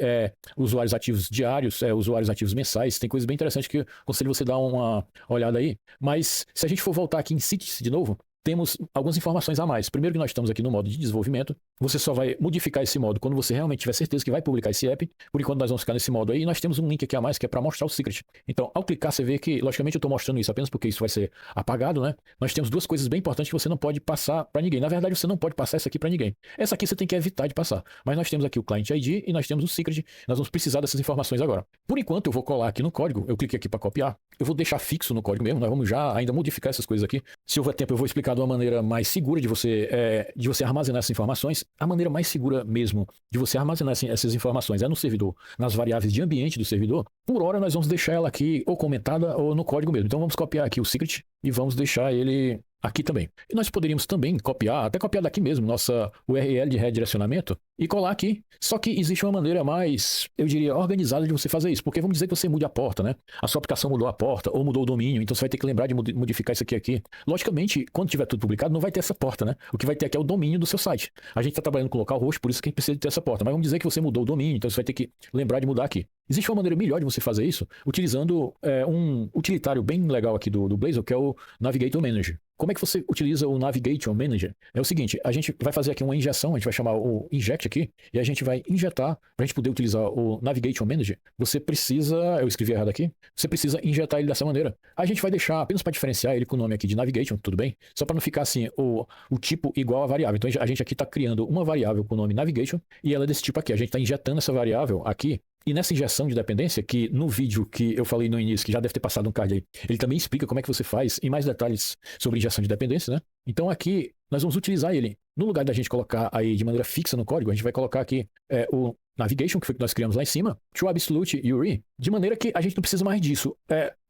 usuários ativos diários, usuários ativos mensais. Tem coisas bem interessantes que eu aconselho você dar uma olhada aí. Mas se a gente for voltar aqui em Cities de novo, temos algumas informações a mais. Primeiro que nós estamos aqui no modo de desenvolvimento. Você só vai modificar esse modo quando você realmente tiver certeza que vai publicar esse app. Por enquanto nós vamos ficar nesse modo aí. E nós temos um link aqui a mais que é para mostrar o secret. Então, ao clicar, você vê que, logicamente, eu estou mostrando isso apenas porque isso vai ser apagado, né? Nós temos duas coisas bem importantes que você não pode passar para ninguém. Na verdade, você não pode passar essa aqui para ninguém. Essa aqui você tem que evitar de passar. Mas nós temos aqui o Client ID e nós temos o secret. Nós vamos precisar dessas informações agora. Por enquanto, eu vou colar aqui no código. Eu cliquei aqui para copiar. Eu vou deixar fixo no código mesmo. Nós vamos já ainda modificar essas coisas aqui. Se houver tempo, eu vou explicar de uma maneira mais segura de você armazenar essas informações. A maneira mais segura mesmo de você armazenar essas informações é no servidor, nas variáveis de ambiente do servidor. Por hora, nós vamos deixar ela aqui ou comentada ou no código mesmo. Então vamos copiar aqui o secret e vamos deixar ele aqui também. E nós poderíamos também copiar, até copiar daqui mesmo, nossa URL de redirecionamento e colar aqui. Só que existe uma maneira mais, eu diria, organizada de você fazer isso. Porque vamos dizer que você mude a porta, né? A sua aplicação mudou a porta ou mudou o domínio, então você vai ter que lembrar de modificar isso aqui. Logicamente, quando tiver tudo publicado, não vai ter essa porta, né? O que vai ter aqui é o domínio do seu site. A gente está trabalhando com localhost, por isso que a gente precisa ter essa porta. Mas vamos dizer que você mudou o domínio, então você vai ter que lembrar de mudar aqui. Existe uma maneira melhor de você fazer isso utilizando um utilitário bem legal aqui do Blazor, que é o Navigator Manager. Como é que você utiliza o Navigator Manager? É o seguinte, a gente vai fazer aqui uma injeção, a gente vai chamar o inject aqui e a gente vai injetar, para a gente poder utilizar o Navigation Manager, você precisa, eu escrevi errado aqui, você precisa injetar ele dessa maneira. A gente vai deixar apenas para diferenciar ele com o nome aqui de Navigation, tudo bem? Só para não ficar assim, o tipo igual a variável. Então a gente aqui está criando uma variável com o nome Navigation e ela é desse tipo aqui. A gente está injetando essa variável aqui. E nessa injeção de dependência, que no vídeo que eu falei no início, que já deve ter passado um card aí, ele também explica como é que você faz, em mais detalhes sobre injeção de dependência, né? Então aqui, nós vamos utilizar ele. No lugar da gente colocar aí de maneira fixa no código, a gente vai colocar aqui o Navigation, que foi o que nós criamos lá em cima, to Absolute URI, de maneira que a gente não precisa mais disso.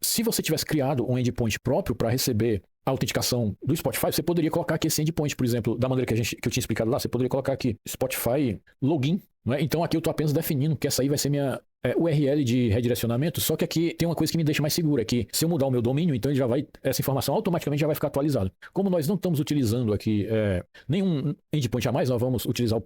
Se você tivesse criado um endpoint próprio para receber a autenticação do Spotify, você poderia colocar aqui esse endpoint, por exemplo, da maneira que eu tinha explicado lá, você poderia colocar aqui Spotify Login, não é? Então aqui eu estou apenas definindo que essa aí vai ser minha URL de redirecionamento, só que aqui tem uma coisa que me deixa mais segura, que se eu mudar o meu domínio, então ele já vai, essa informação automaticamente já vai ficar atualizada. Como nós não estamos utilizando aqui nenhum endpoint a mais, nós vamos utilizar a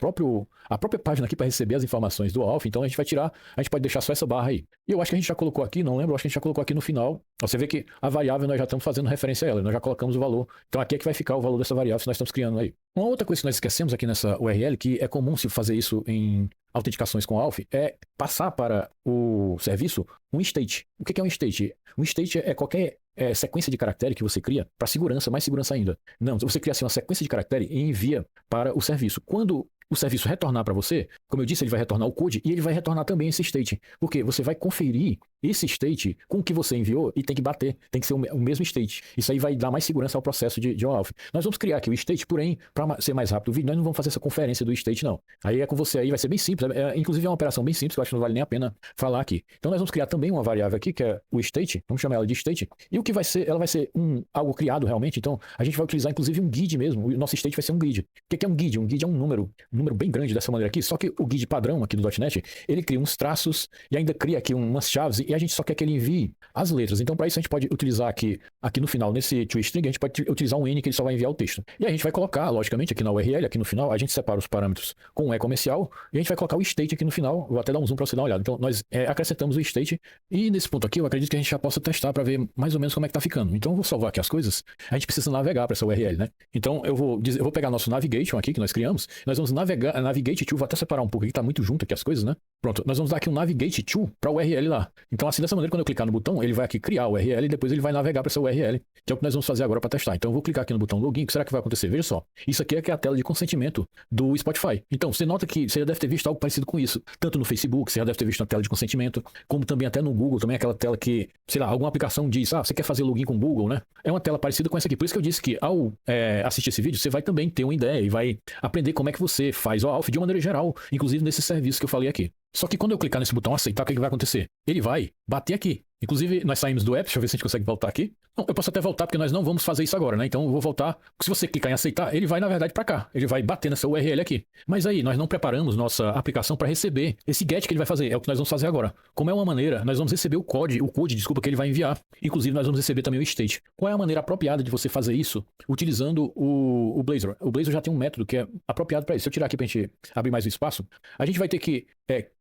própria página aqui para receber as informações do Alpha, então a gente vai tirar, a gente pode deixar só essa barra aí. E eu acho que a gente já colocou aqui, não lembro, acho que a gente já colocou aqui no final. Você vê que a variável nós já estamos fazendo referência a ela, nós já colocamos o valor. Então aqui é que vai ficar o valor dessa variável que nós estamos criando aí. Uma outra coisa que nós esquecemos aqui nessa URL, que é comum se fazer isso em autenticações com Alpha, é passar para o serviço um state. O que é um state? Um state é qualquer sequência de caractere que você cria para segurança, mais segurança ainda. Não, você cria assim uma sequência de caractere e envia para o serviço. Quando o serviço retornar para você, como eu disse, ele vai retornar o code e ele vai retornar também esse state. Porque você vai conferir esse state com o que você enviou e tem que bater, tem que ser o mesmo state. Isso aí vai dar mais segurança ao processo de OAuth. Nós vamos criar aqui o state, porém, para ser mais rápido o vídeo, nós não vamos fazer essa conferência do state, não. Aí é com você aí, vai ser bem simples. Inclusive é uma operação bem simples, que eu acho que não vale nem a pena falar aqui. Então nós vamos criar também uma variável aqui, que é o state, vamos chamar ela de state, e o que vai ser, ela vai ser algo criado realmente, então a gente vai utilizar inclusive um guide mesmo, o nosso state vai ser um guide. O que é um guide? Um guide é um número bem grande dessa maneira aqui, só que o guide padrão aqui do .NET, ele cria uns traços e ainda cria aqui umas chaves e a gente só quer que ele envie as letras. Então para isso a gente pode utilizar aqui no final, nesse toString, a gente pode utilizar um N que ele só vai enviar o texto. E a gente vai colocar, logicamente, aqui na URL, aqui no final, a gente separa os parâmetros com um comercial e a gente vai colocar o state aqui no final. Vou até dar um zoom para você dar uma olhada. Então nós acrescentamos o state e nesse ponto aqui eu acredito que a gente já possa testar para ver mais ou menos como é que tá ficando. Então eu vou salvar aqui as coisas. A gente precisa navegar para essa URL, né? Então eu vou pegar nosso navigation aqui que nós criamos. Nós vamos navigate to, vou até separar um pouco aqui, tá muito junto aqui as coisas, né? Pronto, nós vamos dar aqui um navigate to para a URL lá. Então assim, dessa maneira, quando eu clicar no botão, ele vai aqui criar a URL e depois ele vai navegar para essa URL, que é o que nós vamos fazer agora para testar. Então eu vou clicar aqui no botão login, o que será que vai acontecer? Veja só, isso aqui é que é a tela de consentimento do Spotify. Então você nota que você já deve ter visto algo parecido com isso, tanto no Facebook, você já deve ter visto a tela de consentimento, como também até no Google, também aquela tela que, sei lá, alguma aplicação diz, você quer fazer login com o Google, né? É uma tela parecida com essa aqui. Por isso que eu disse que ao assistir esse vídeo, você vai também ter uma ideia e vai aprender como é que você faz o OAuth de uma maneira geral, inclusive nesse serviço que eu falei aqui. Só que quando eu clicar nesse botão aceitar, o que vai acontecer? Ele vai bater aqui. Inclusive, nós saímos do app, deixa eu ver se a gente consegue voltar aqui. Não, eu posso até voltar, porque nós não vamos fazer isso agora, né? Então eu vou voltar. Se você clicar em aceitar, ele vai, na verdade, para cá. Ele vai bater nessa URL aqui. Mas aí, nós não preparamos nossa aplicação para receber esse get que ele vai fazer. É o que nós vamos fazer agora. Como é uma maneira, nós vamos receber o code, que ele vai enviar. Inclusive, nós vamos receber também o state. Qual é a maneira apropriada de você fazer isso? Utilizando o Blazor. O Blazor já tem um método que é apropriado para isso. Se eu tirar aqui para a gente abrir mais o espaço, a gente vai ter que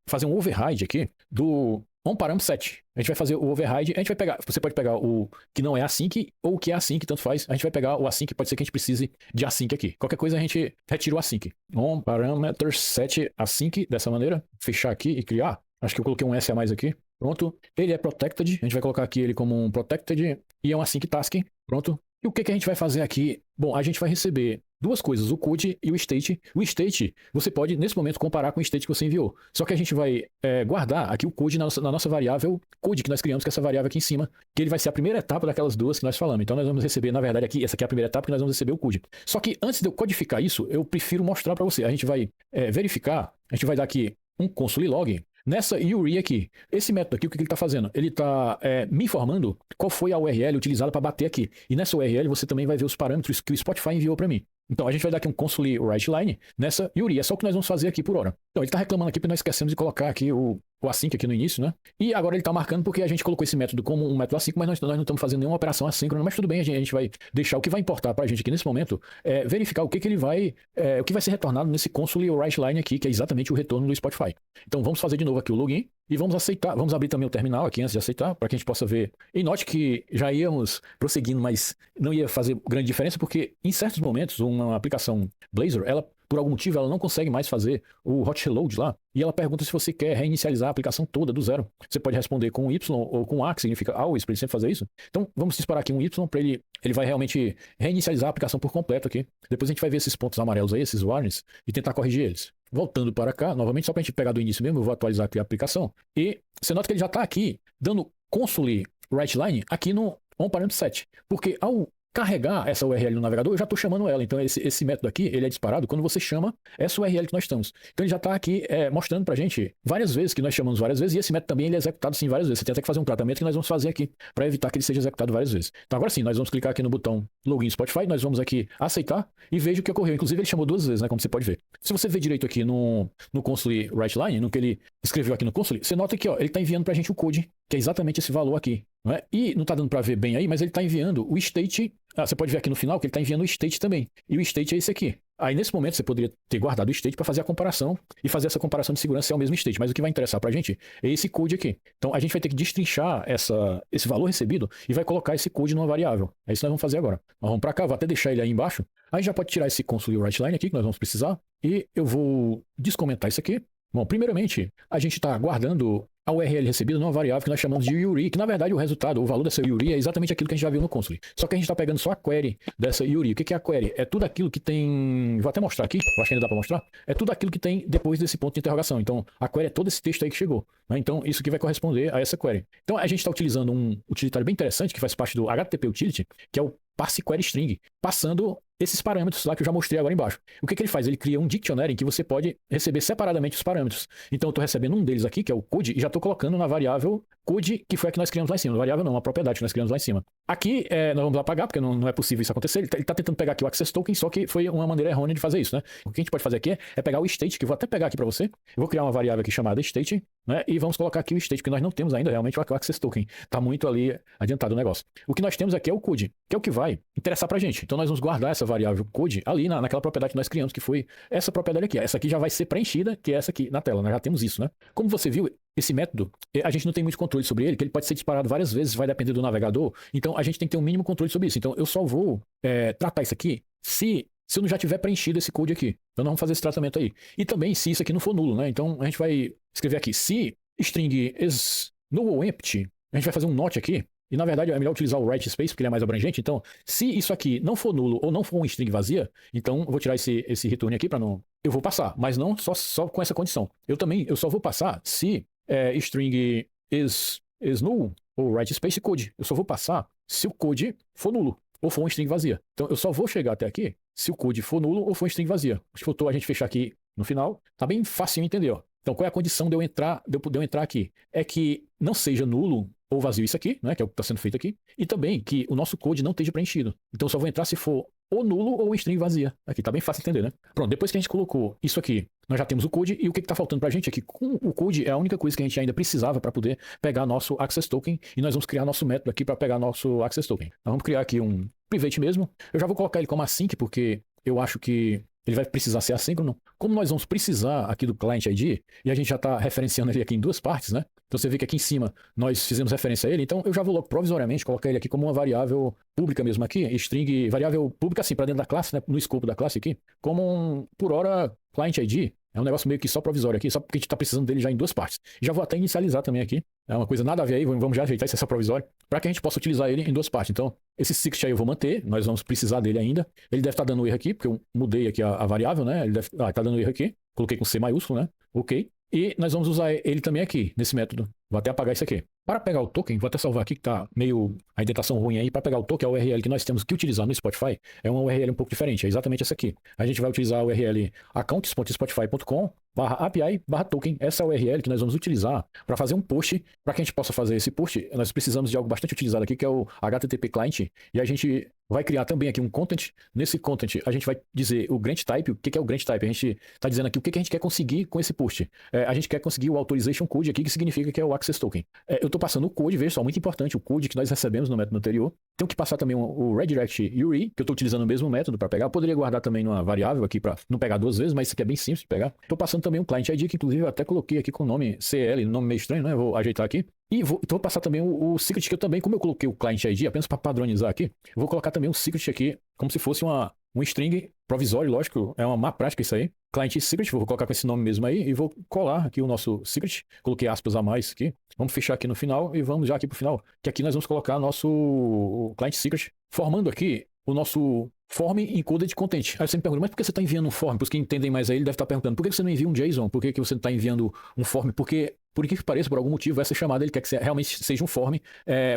fazer um override aqui do onParam.set. A gente vai fazer o override, a gente vai pegar, você pode pegar o que não é async ou o que é async, tanto faz. A gente vai pegar o async, pode ser que a gente precise de async aqui. Qualquer coisa a gente retira o async. onParameter.set async, dessa maneira, fechar aqui e criar. Acho que eu coloquei um S a mais aqui. Pronto. Ele é protected, a gente vai colocar aqui ele como um protected e é um async task. Pronto. E o que a gente vai fazer aqui? Bom, a gente vai receber duas coisas, o code e o state. O state, você pode, nesse momento, comparar com o state que você enviou. Só que a gente vai guardar aqui o code na nossa variável, code que nós criamos, que é essa variável aqui em cima, que ele vai ser a primeira etapa daquelas duas que nós falamos. Então nós vamos receber, na verdade, aqui, essa aqui é a primeira etapa que nós vamos receber o code. Só que antes de eu codificar isso, eu prefiro mostrar para você. A gente vai verificar, a gente vai dar aqui um console log, nessa URI aqui, esse método aqui, o que ele está fazendo? Ele está me informando qual foi a URL utilizada para bater aqui. E nessa URL você também vai ver os parâmetros que o Spotify enviou para mim. Então a gente vai dar aqui um console writeLine nessa URI. É só o que nós vamos fazer aqui por hora. Então ele está reclamando aqui porque nós esquecemos de colocar aqui o async aqui no início, né? E agora ele está marcando porque a gente colocou esse método como um método async, mas nós não estamos fazendo nenhuma operação assíncrona. Mas tudo bem, a gente vai deixar. O que vai importar para a gente aqui nesse momento é verificar o que ele vai, o que vai ser retornado nesse console writeLine aqui, que é exatamente o retorno do Spotify. Então vamos fazer de novo aqui o login e vamos aceitar. Vamos abrir também o terminal aqui antes de aceitar, para que a gente possa ver. E note que já íamos prosseguindo, mas não ia fazer grande diferença, porque em certos momentos uma aplicação Blazor, ela por algum motivo ela não consegue mais fazer o hot reload lá, e ela pergunta se você quer reinicializar a aplicação toda do zero. Você pode responder com Y ou com A, que significa always, para ele sempre fazer isso. Então, vamos disparar aqui um Y para ele vai realmente reinicializar a aplicação por completo aqui. Depois a gente vai ver esses pontos amarelos aí, esses warnings, e tentar corrigir eles. Voltando para cá, novamente, só para a gente pegar do início mesmo, eu vou atualizar aqui a aplicação. E você nota que ele já está aqui, dando console writeLine aqui no onParameter7. Porque ao carregar essa URL no navegador, eu já estou chamando ela. Então, esse método aqui, ele é disparado quando você chama essa URL que nós estamos. Então, ele já está aqui mostrando para a gente várias vezes, que nós chamamos várias vezes, e esse método também ele é executado sim várias vezes. Você tem até que fazer um tratamento que nós vamos fazer aqui, para evitar que ele seja executado várias vezes. Então, agora sim, nós vamos clicar aqui no botão Login Spotify, nós vamos aqui aceitar e veja o que ocorreu. Inclusive, ele chamou 2 vezes, né, como você pode ver. Se você ver direito aqui no console writeLine, no que ele escreveu aqui no console, você nota que ó, ele está enviando para a gente o code, que é exatamente esse valor aqui. Não é? E não está dando para ver bem aí, mas ele está enviando o state. Você pode ver aqui no final que ele está enviando o state também. E o state é esse aqui. Aí nesse momento você poderia ter guardado o state para fazer a comparação e fazer essa comparação de segurança se é o mesmo state. Mas o que vai interessar para a gente é esse code aqui. Então a gente vai ter que destrinchar esse valor recebido e vai colocar esse code numa variável. É isso que nós vamos fazer agora. Nós vamos para cá, vou até deixar ele aí embaixo. Aí já pode tirar esse console writeLine aqui que nós vamos precisar. E eu vou descomentar isso aqui. Bom, primeiramente, a gente está guardando a URL recebida numa variável que nós chamamos de URI, que na verdade o resultado, o valor dessa URI é exatamente aquilo que a gente já viu no console. Só que a gente está pegando só a query dessa URI. O que é a query? É tudo aquilo que tem... Vou até mostrar aqui, eu acho que ainda dá para mostrar. É tudo aquilo que tem depois desse ponto de interrogação. Então, a query é todo esse texto aí que chegou. Né? Então, isso aqui vai corresponder a essa query. Então, a gente está utilizando um utilitário bem interessante, que faz parte do HTTP Utility, que é o parse query string, passando esses parâmetros lá que eu já mostrei agora embaixo. O que ele faz? Ele cria um dictionary em que você pode receber separadamente os parâmetros. Então eu estou recebendo um deles aqui, que é o code, e já estou colocando na variável code, que foi a que nós criamos lá em cima. Variável não, uma propriedade que nós criamos lá em cima. Aqui nós vamos apagar, porque não é possível isso acontecer. Ele está tentando pegar aqui o access token, só que foi uma maneira errônea de fazer isso, né? O que a gente pode fazer aqui é pegar o state, que eu vou até pegar aqui para você. Eu vou criar uma variável aqui chamada state, né? E vamos colocar aqui o state, porque nós não temos ainda realmente o access token. Está muito ali adiantado o negócio. O que nós temos aqui é o code, que é o que vai interessar para a gente. Então nós vamos guardar essa variável code ali naquela propriedade que nós criamos, que foi essa propriedade aqui. Essa aqui já vai ser preenchida, que é essa aqui na tela. Nós já temos isso, né? Como você viu, esse método, a gente não tem muito controle sobre ele, que ele pode ser disparado várias vezes, vai depender do navegador. Então a gente tem que ter um mínimo controle sobre isso. Então eu só vou tratar isso aqui se eu não já tiver preenchido esse code aqui. Então nós vamos fazer esse tratamento aí. E também se isso aqui não for nulo, né? Então a gente vai escrever aqui, se string is null ou empty, a gente vai fazer um not aqui. E na verdade é melhor utilizar o write space, porque ele é mais abrangente. Então, se isso aqui não for nulo ou não for uma string vazia, então eu vou tirar esse return aqui para não... Eu vou passar, mas não só com essa condição. Eu só vou passar se string is null ou write space code. Eu só vou passar se o code for nulo ou for uma string vazia. Então eu só vou chegar até aqui se o code for nulo ou for uma string vazia. Acho que faltou a gente fechar aqui no final. Tá bem facinho entender, ó. Então qual é a condição de eu entrar aqui? É que não seja nulo ou vazio isso aqui, né, que é o que está sendo feito aqui, e também que o nosso code não esteja preenchido. Então eu só vou entrar se for ou nulo ou string vazia. Aqui tá bem fácil de entender, né? Pronto, depois que a gente colocou isso aqui, nós já temos o code, e o que está faltando para a gente é que com o code é a única coisa que a gente ainda precisava para poder pegar nosso access token, e nós vamos criar nosso método aqui para pegar nosso access token. Nós vamos criar aqui um private mesmo. Eu já vou colocar ele como async, porque eu acho que ele vai precisar ser assíncrono. Como nós vamos precisar aqui do client ID, e a gente já está referenciando ele aqui em duas partes, né? Então você vê que aqui em cima nós fizemos referência a ele, então eu já vou logo provisoriamente colocar ele aqui como uma variável pública mesmo aqui, string, variável pública assim, para dentro da classe, né? No escopo da classe aqui, como por hora, client ID. É um negócio meio que só provisório aqui, só porque a gente está precisando dele já em duas partes. Já vou até inicializar também aqui. É uma coisa nada a ver aí, vamos já ajeitar, isso é só provisório, para que a gente possa utilizar ele em duas partes. Então, esse 60 aí eu vou manter, nós vamos precisar dele ainda. Ele deve estar dando erro aqui, porque eu mudei aqui a variável, né? Ele deve tá dando erro aqui. Coloquei com C maiúsculo, né? Ok. E nós vamos usar ele também aqui, nesse método. Vou até apagar isso aqui. Para pegar o token, vou até salvar aqui, que tá meio a indentação ruim aí. Para pegar o token, a URL que nós temos que utilizar no Spotify é uma URL um pouco diferente, é exatamente essa aqui. A gente vai utilizar a URL accounts.spotify.com/api/token. Essa é a URL que nós vamos utilizar para fazer um post. Para que a gente possa fazer esse post, nós precisamos de algo bastante utilizado aqui, que é o HTTP Client. E a gente vai criar também aqui um content. Nesse content, a gente vai dizer o grant type. O que é o grant type? A gente está dizendo aqui o que a gente quer conseguir com esse post. A gente quer conseguir o authorization code aqui, que significa que é o access token. Eu estou passando o code, veja só, muito importante, o code que nós recebemos no método anterior. Tenho que passar também o redirect URI, que eu estou utilizando o mesmo método para pegar. Eu poderia guardar também numa variável aqui para não pegar duas vezes, mas isso aqui é bem simples de pegar. Estou passando também um client ID, que inclusive eu até coloquei aqui com o nome CL, nome meio estranho, né? Eu vou ajeitar aqui. E vou passar também o secret, que eu também, como eu coloquei o client ID, apenas para padronizar aqui, eu vou colocar também o secret aqui, como se fosse uma um string provisório, lógico, é uma má prática isso aí. Client secret, vou colocar com esse nome mesmo aí e vou colar aqui o nosso secret. Coloquei aspas a mais aqui. Vamos fechar aqui no final e vamos já aqui pro final, que aqui nós vamos colocar nosso client secret, formando aqui o nosso form encoded content. Aí você me pergunta, mas por que você está enviando um form? Para os que entendem mais aí, ele deve estar perguntando, por que você não envia um JSON? Por que você está enviando um form? Porque, por que pareça, por algum motivo, essa chamada ele quer que realmente seja um form,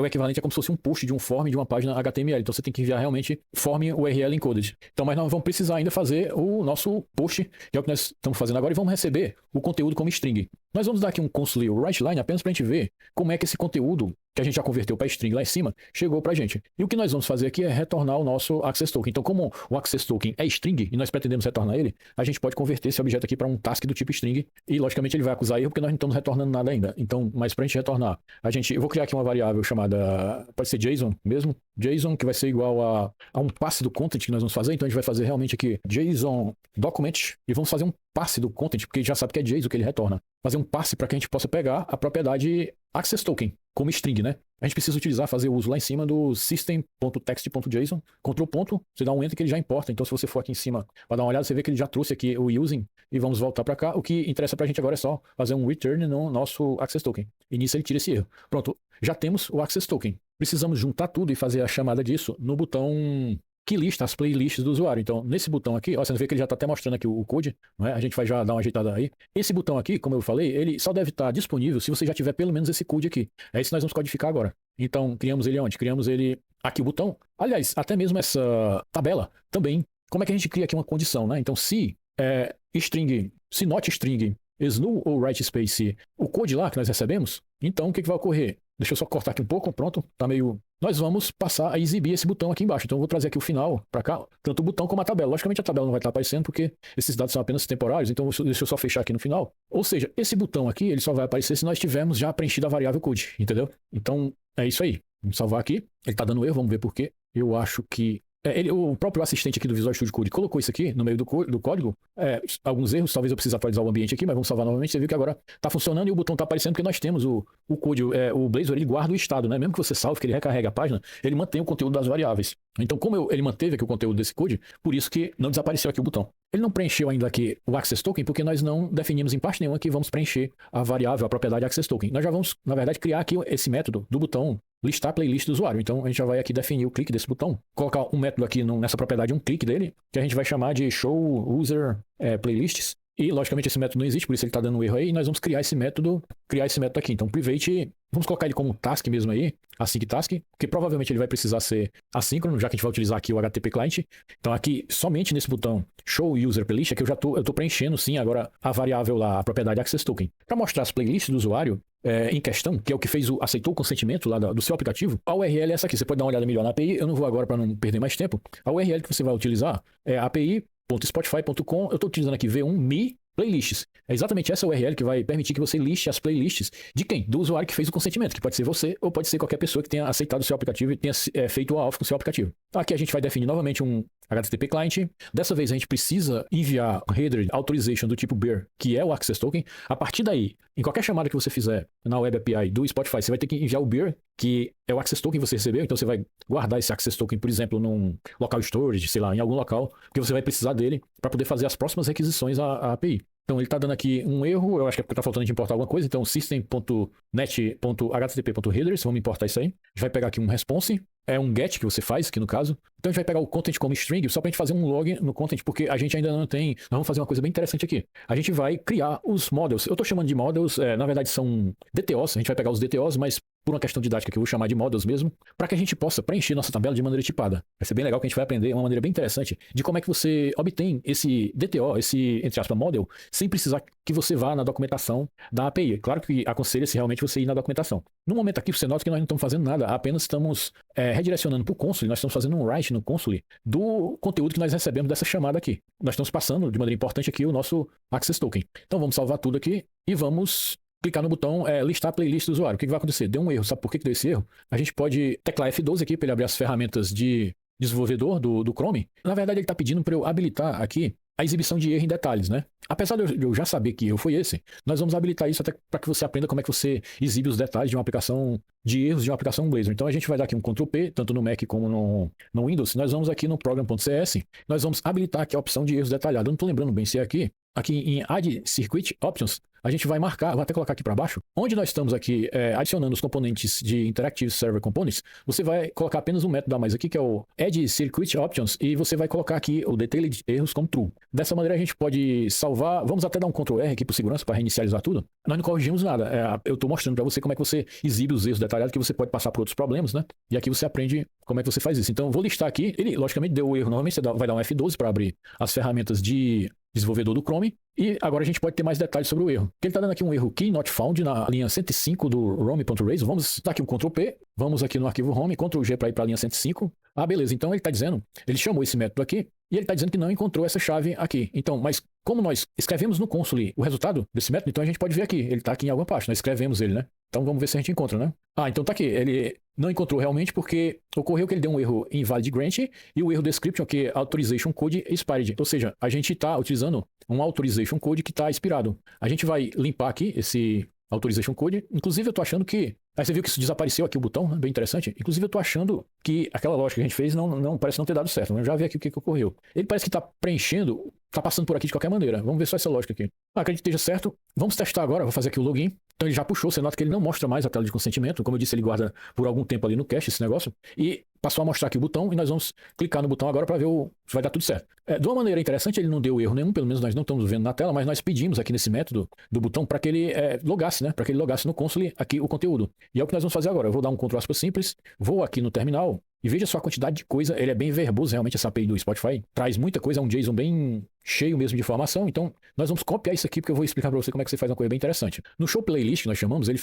o equivalente é como se fosse um post de um form de uma página HTML. Então você tem que enviar realmente form URL encoded. Então, mas nós vamos precisar ainda fazer o nosso post, que é o que nós estamos fazendo agora, e vamos receber o conteúdo como string. Nós vamos dar aqui um console writeLine apenas para a gente ver como é que esse conteúdo que a gente já converteu para string lá em cima, chegou para a gente. E o que nós vamos fazer aqui é retornar o nosso access token. Então, como o access token é string e nós pretendemos retornar ele, a gente pode converter esse objeto aqui para um task do tipo string e, logicamente, ele vai acusar erro porque nós não estamos retornando nada ainda. Então, mas para a gente retornar, eu vou criar aqui uma variável chamada, pode ser JSON mesmo, JSON que vai ser igual a um passe do content que nós vamos fazer. Então, a gente vai fazer realmente aqui JSON document e vamos fazer um passe do content, porque já sabe que é JSON que ele retorna. Fazer um passe para que a gente possa pegar a propriedade access token como string, né? A gente precisa fazer o uso lá em cima do system.text.json, Ctrl ponto, você dá um enter que ele já importa. Então, se você for aqui em cima, vai dar uma olhada, você vê que ele já trouxe aqui o using e vamos voltar para cá. O que interessa para a gente agora é só fazer um return no nosso access token. E nisso ele tira esse erro. Pronto, já temos o access token. Precisamos juntar tudo e fazer a chamada disso no botão que lista as playlists do usuário. Então, nesse botão aqui, ó, você vê que ele já está até mostrando aqui o code, não é? A gente vai já dar uma ajeitada aí. Esse botão aqui, como eu falei, ele só deve estar disponível se você já tiver pelo menos esse code aqui. É isso que nós vamos codificar agora. Então, criamos ele onde? Criamos ele aqui, o botão. Aliás, até mesmo essa tabela também. Como é que a gente cria aqui uma condição, né? Então, se not string is null ou write space, o code lá que nós recebemos, então o que vai ocorrer? Deixa eu só cortar aqui um pouco, pronto, tá meio... Nós vamos passar a exibir esse botão aqui embaixo. Então eu vou trazer aqui o final para cá, tanto o botão como a tabela. Logicamente a tabela não vai estar aparecendo porque esses dados são apenas temporários, então deixa eu só fechar aqui no final. Ou seja, esse botão aqui, ele só vai aparecer se nós tivermos já preenchido a variável code, entendeu? Então é isso aí. Vamos salvar aqui. Ele está dando erro, vamos ver por quê. Eu acho que... o próprio assistente aqui do Visual Studio Code colocou isso aqui no meio do código. Alguns erros, talvez eu precise atualizar o ambiente aqui, mas vamos salvar novamente. Você viu que agora está funcionando e o botão está aparecendo porque nós temos o code, o Blazor, ele guarda o estado, né? Mesmo que você salve, que ele recarregue a página, ele mantém o conteúdo das variáveis. Então, como ele manteve aqui o conteúdo desse code, por isso que não desapareceu aqui o botão. Ele não preencheu ainda aqui o access token porque nós não definimos em parte nenhuma que vamos preencher a variável, a propriedade access token. Nós já vamos, na verdade, criar aqui esse método do botão listar a playlist do usuário. Então, a gente já vai aqui definir o clique desse botão, colocar um método aqui nessa propriedade, um clique dele, que a gente vai chamar de show user playlists. E, logicamente, esse método não existe, por isso ele está dando um erro aí, e nós vamos criar esse método aqui. Então, private, vamos colocar ele como task mesmo aí, async task, porque provavelmente ele vai precisar ser assíncrono, já que a gente vai utilizar aqui o HTTP client. Então, aqui, somente nesse botão show user playlist, é que eu tô preenchendo, sim, agora a variável lá, a propriedade access token. Para mostrar as playlists do usuário em questão, que é o que aceitou o consentimento lá do seu aplicativo, a URL é essa aqui. Você pode dar uma olhada melhor na API, eu não vou agora para não perder mais tempo. A URL que você vai utilizar é api.spotify.com, eu estou utilizando aqui v1me playlists. É exatamente essa URL que vai permitir que você liste as playlists de quem? Do usuário que fez o consentimento, que pode ser você ou pode ser qualquer pessoa que tenha aceitado o seu aplicativo e tenha feito o auth com o seu aplicativo. Então, aqui a gente vai definir novamente um HTTP client. Dessa vez a gente precisa enviar o header authorization do tipo bear, que é o access token. A partir daí, em qualquer chamada que você fizer na Web API do Spotify, você vai ter que enviar o bear, que é o access token que você recebeu. Então você vai guardar esse access token, por exemplo, num local storage, sei lá, em algum local, porque você vai precisar dele para poder fazer as próximas requisições à API. Então ele está dando aqui um erro, eu acho que é porque está faltando de importar alguma coisa. Então system.net.http.headers, vamos importar isso aí. A gente vai pegar aqui um response, é um get que você faz aqui no caso. Então a gente vai pegar o content como string só para a gente fazer um log no content, porque a gente ainda não tem... Nós vamos fazer uma coisa bem interessante aqui. A gente vai criar os models. Eu estou chamando de models, na verdade são DTOs. A gente vai pegar os DTOs, mas por uma questão didática que eu vou chamar de models mesmo, para que a gente possa preencher nossa tabela de maneira tipada. Vai ser bem legal que a gente vai aprender uma maneira bem interessante de como é que você obtém esse DTO, esse, entre aspas, model, sem precisar que você vá na documentação da API. Claro que aconselha-se realmente você ir na documentação. No momento aqui, você nota que nós não estamos fazendo nada, apenas estamos redirecionando para o console, nós estamos fazendo um write no console do conteúdo que nós recebemos dessa chamada aqui. Nós estamos passando, de maneira importante aqui, o nosso access token. Então vamos salvar tudo aqui e vamos clicar no botão listar a playlist do usuário. O que vai acontecer? Deu um erro. Sabe por que deu esse erro? A gente pode teclar F12 aqui para ele abrir as ferramentas de desenvolvedor do Chrome. Na verdade, ele está pedindo para eu habilitar aqui a exibição de erro em detalhes, né? Apesar de eu já saber que erro foi esse, nós vamos habilitar isso até para que você aprenda como é que você exibe os detalhes de uma aplicação, de erros de uma aplicação Blazor. Então a gente vai dar aqui um Ctrl P, tanto no Mac como no Windows. Nós vamos aqui no Program.cs, nós vamos habilitar aqui a opção de erros detalhados. Eu não estou lembrando bem se é aqui. Aqui em Add Circuit Options, a gente vai marcar, vou até colocar aqui para baixo, onde nós estamos aqui adicionando os componentes de Interactive Server Components, você vai colocar apenas um método a mais aqui, que é o Add Circuit Options, e você vai colocar aqui o Detailed Erros como True. Dessa maneira a gente pode salvar, vamos até dar um Ctrl R aqui por segurança, para reinicializar tudo. Nós não corrigimos nada, eu estou mostrando para você como é que você exibe os erros detalhados, que você pode passar por outros problemas, né? E aqui você aprende como é que você faz isso. Então eu vou listar aqui, ele logicamente deu o erro, novamente você vai dar um F12 para abrir as ferramentas de desenvolvedor do Chrome, e agora a gente pode ter mais detalhes sobre o erro. Ele está dando aqui um erro key not found na linha 105 do Rome.raise. Vamos dar aqui um Ctrl P, vamos aqui no arquivo Home, Ctrl G para ir para a linha 105. Ah, beleza, então ele está dizendo, ele chamou esse método aqui, e ele está dizendo que não encontrou essa chave aqui. Então, mas como nós escrevemos no console o resultado desse método, então a gente pode ver aqui, ele está aqui em alguma parte, nós escrevemos ele, né? Então vamos ver se a gente encontra, né? Ah, então tá aqui, ele não encontrou realmente porque ocorreu que ele deu um erro invalid grant e o erro description, que é authorization code expired. Ou seja, a gente está utilizando um authorization code que está expirado. A gente vai limpar aqui esse authorization code. Inclusive eu tô achando que... Aí você viu que isso desapareceu aqui o botão, né? Bem interessante. Inclusive eu tô achando que aquela lógica que a gente fez não parece não ter dado certo. Eu já vi aqui o que ocorreu. Ele parece que está preenchendo, está passando por aqui de qualquer maneira. Vamos ver só essa lógica aqui. Acredito que esteja certo. Vamos testar agora. Vou fazer aqui o login. Então ele já puxou. Você nota que ele não mostra mais a tela de consentimento. Como eu disse, ele guarda por algum tempo ali no cache esse negócio. E passou a mostrar aqui o botão e nós vamos clicar no botão agora para ver se vai dar tudo certo. De uma maneira interessante, ele não deu erro nenhum, pelo menos nós não estamos vendo na tela, mas nós pedimos aqui nesse método do botão para que ele logasse, né? Para que ele logasse no console aqui o conteúdo. E é o que nós vamos fazer agora. Eu vou dar um Ctrl aspas simples, vou aqui no terminal e veja só a quantidade de coisa. Ele é bem verboso, realmente, essa API do Spotify. Traz muita coisa, é um JSON bem cheio mesmo de informação. Então, nós vamos copiar isso aqui, porque eu vou explicar para você como é que você faz uma coisa bem interessante. No show playlist que nós chamamos, ele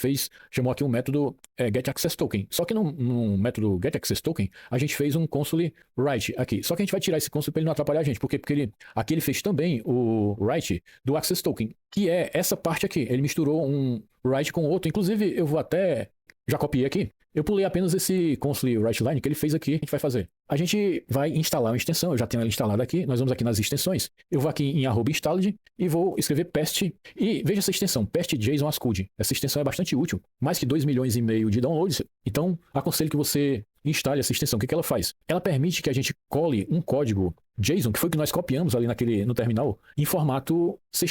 chamou aqui um método getAccessToken. Só que no método getAccessToken, a gente fez um console write aqui. Só que a gente vai tirar esse console para ele não atrapalhar a gente. Por quê? Porque aqui ele fez também o write do AccessToken, que é essa parte aqui. Ele misturou um write com outro. Inclusive, eu vou até... Já copiei aqui. Eu pulei apenas esse console writeLine que ele fez aqui. A gente vai fazer. A gente vai instalar uma extensão. Eu já tenho ela instalada aqui. Nós vamos aqui nas extensões. Eu vou aqui em @installed e vou escrever pest. E veja essa extensão, pest JSON Ascode. Essa extensão é bastante útil. Mais que 2,5 milhões de downloads. Então, aconselho que você instale essa extensão. O que ela faz? Ela permite que a gente cole um código JSON, que foi o que nós copiamos ali no terminal, em formato C#.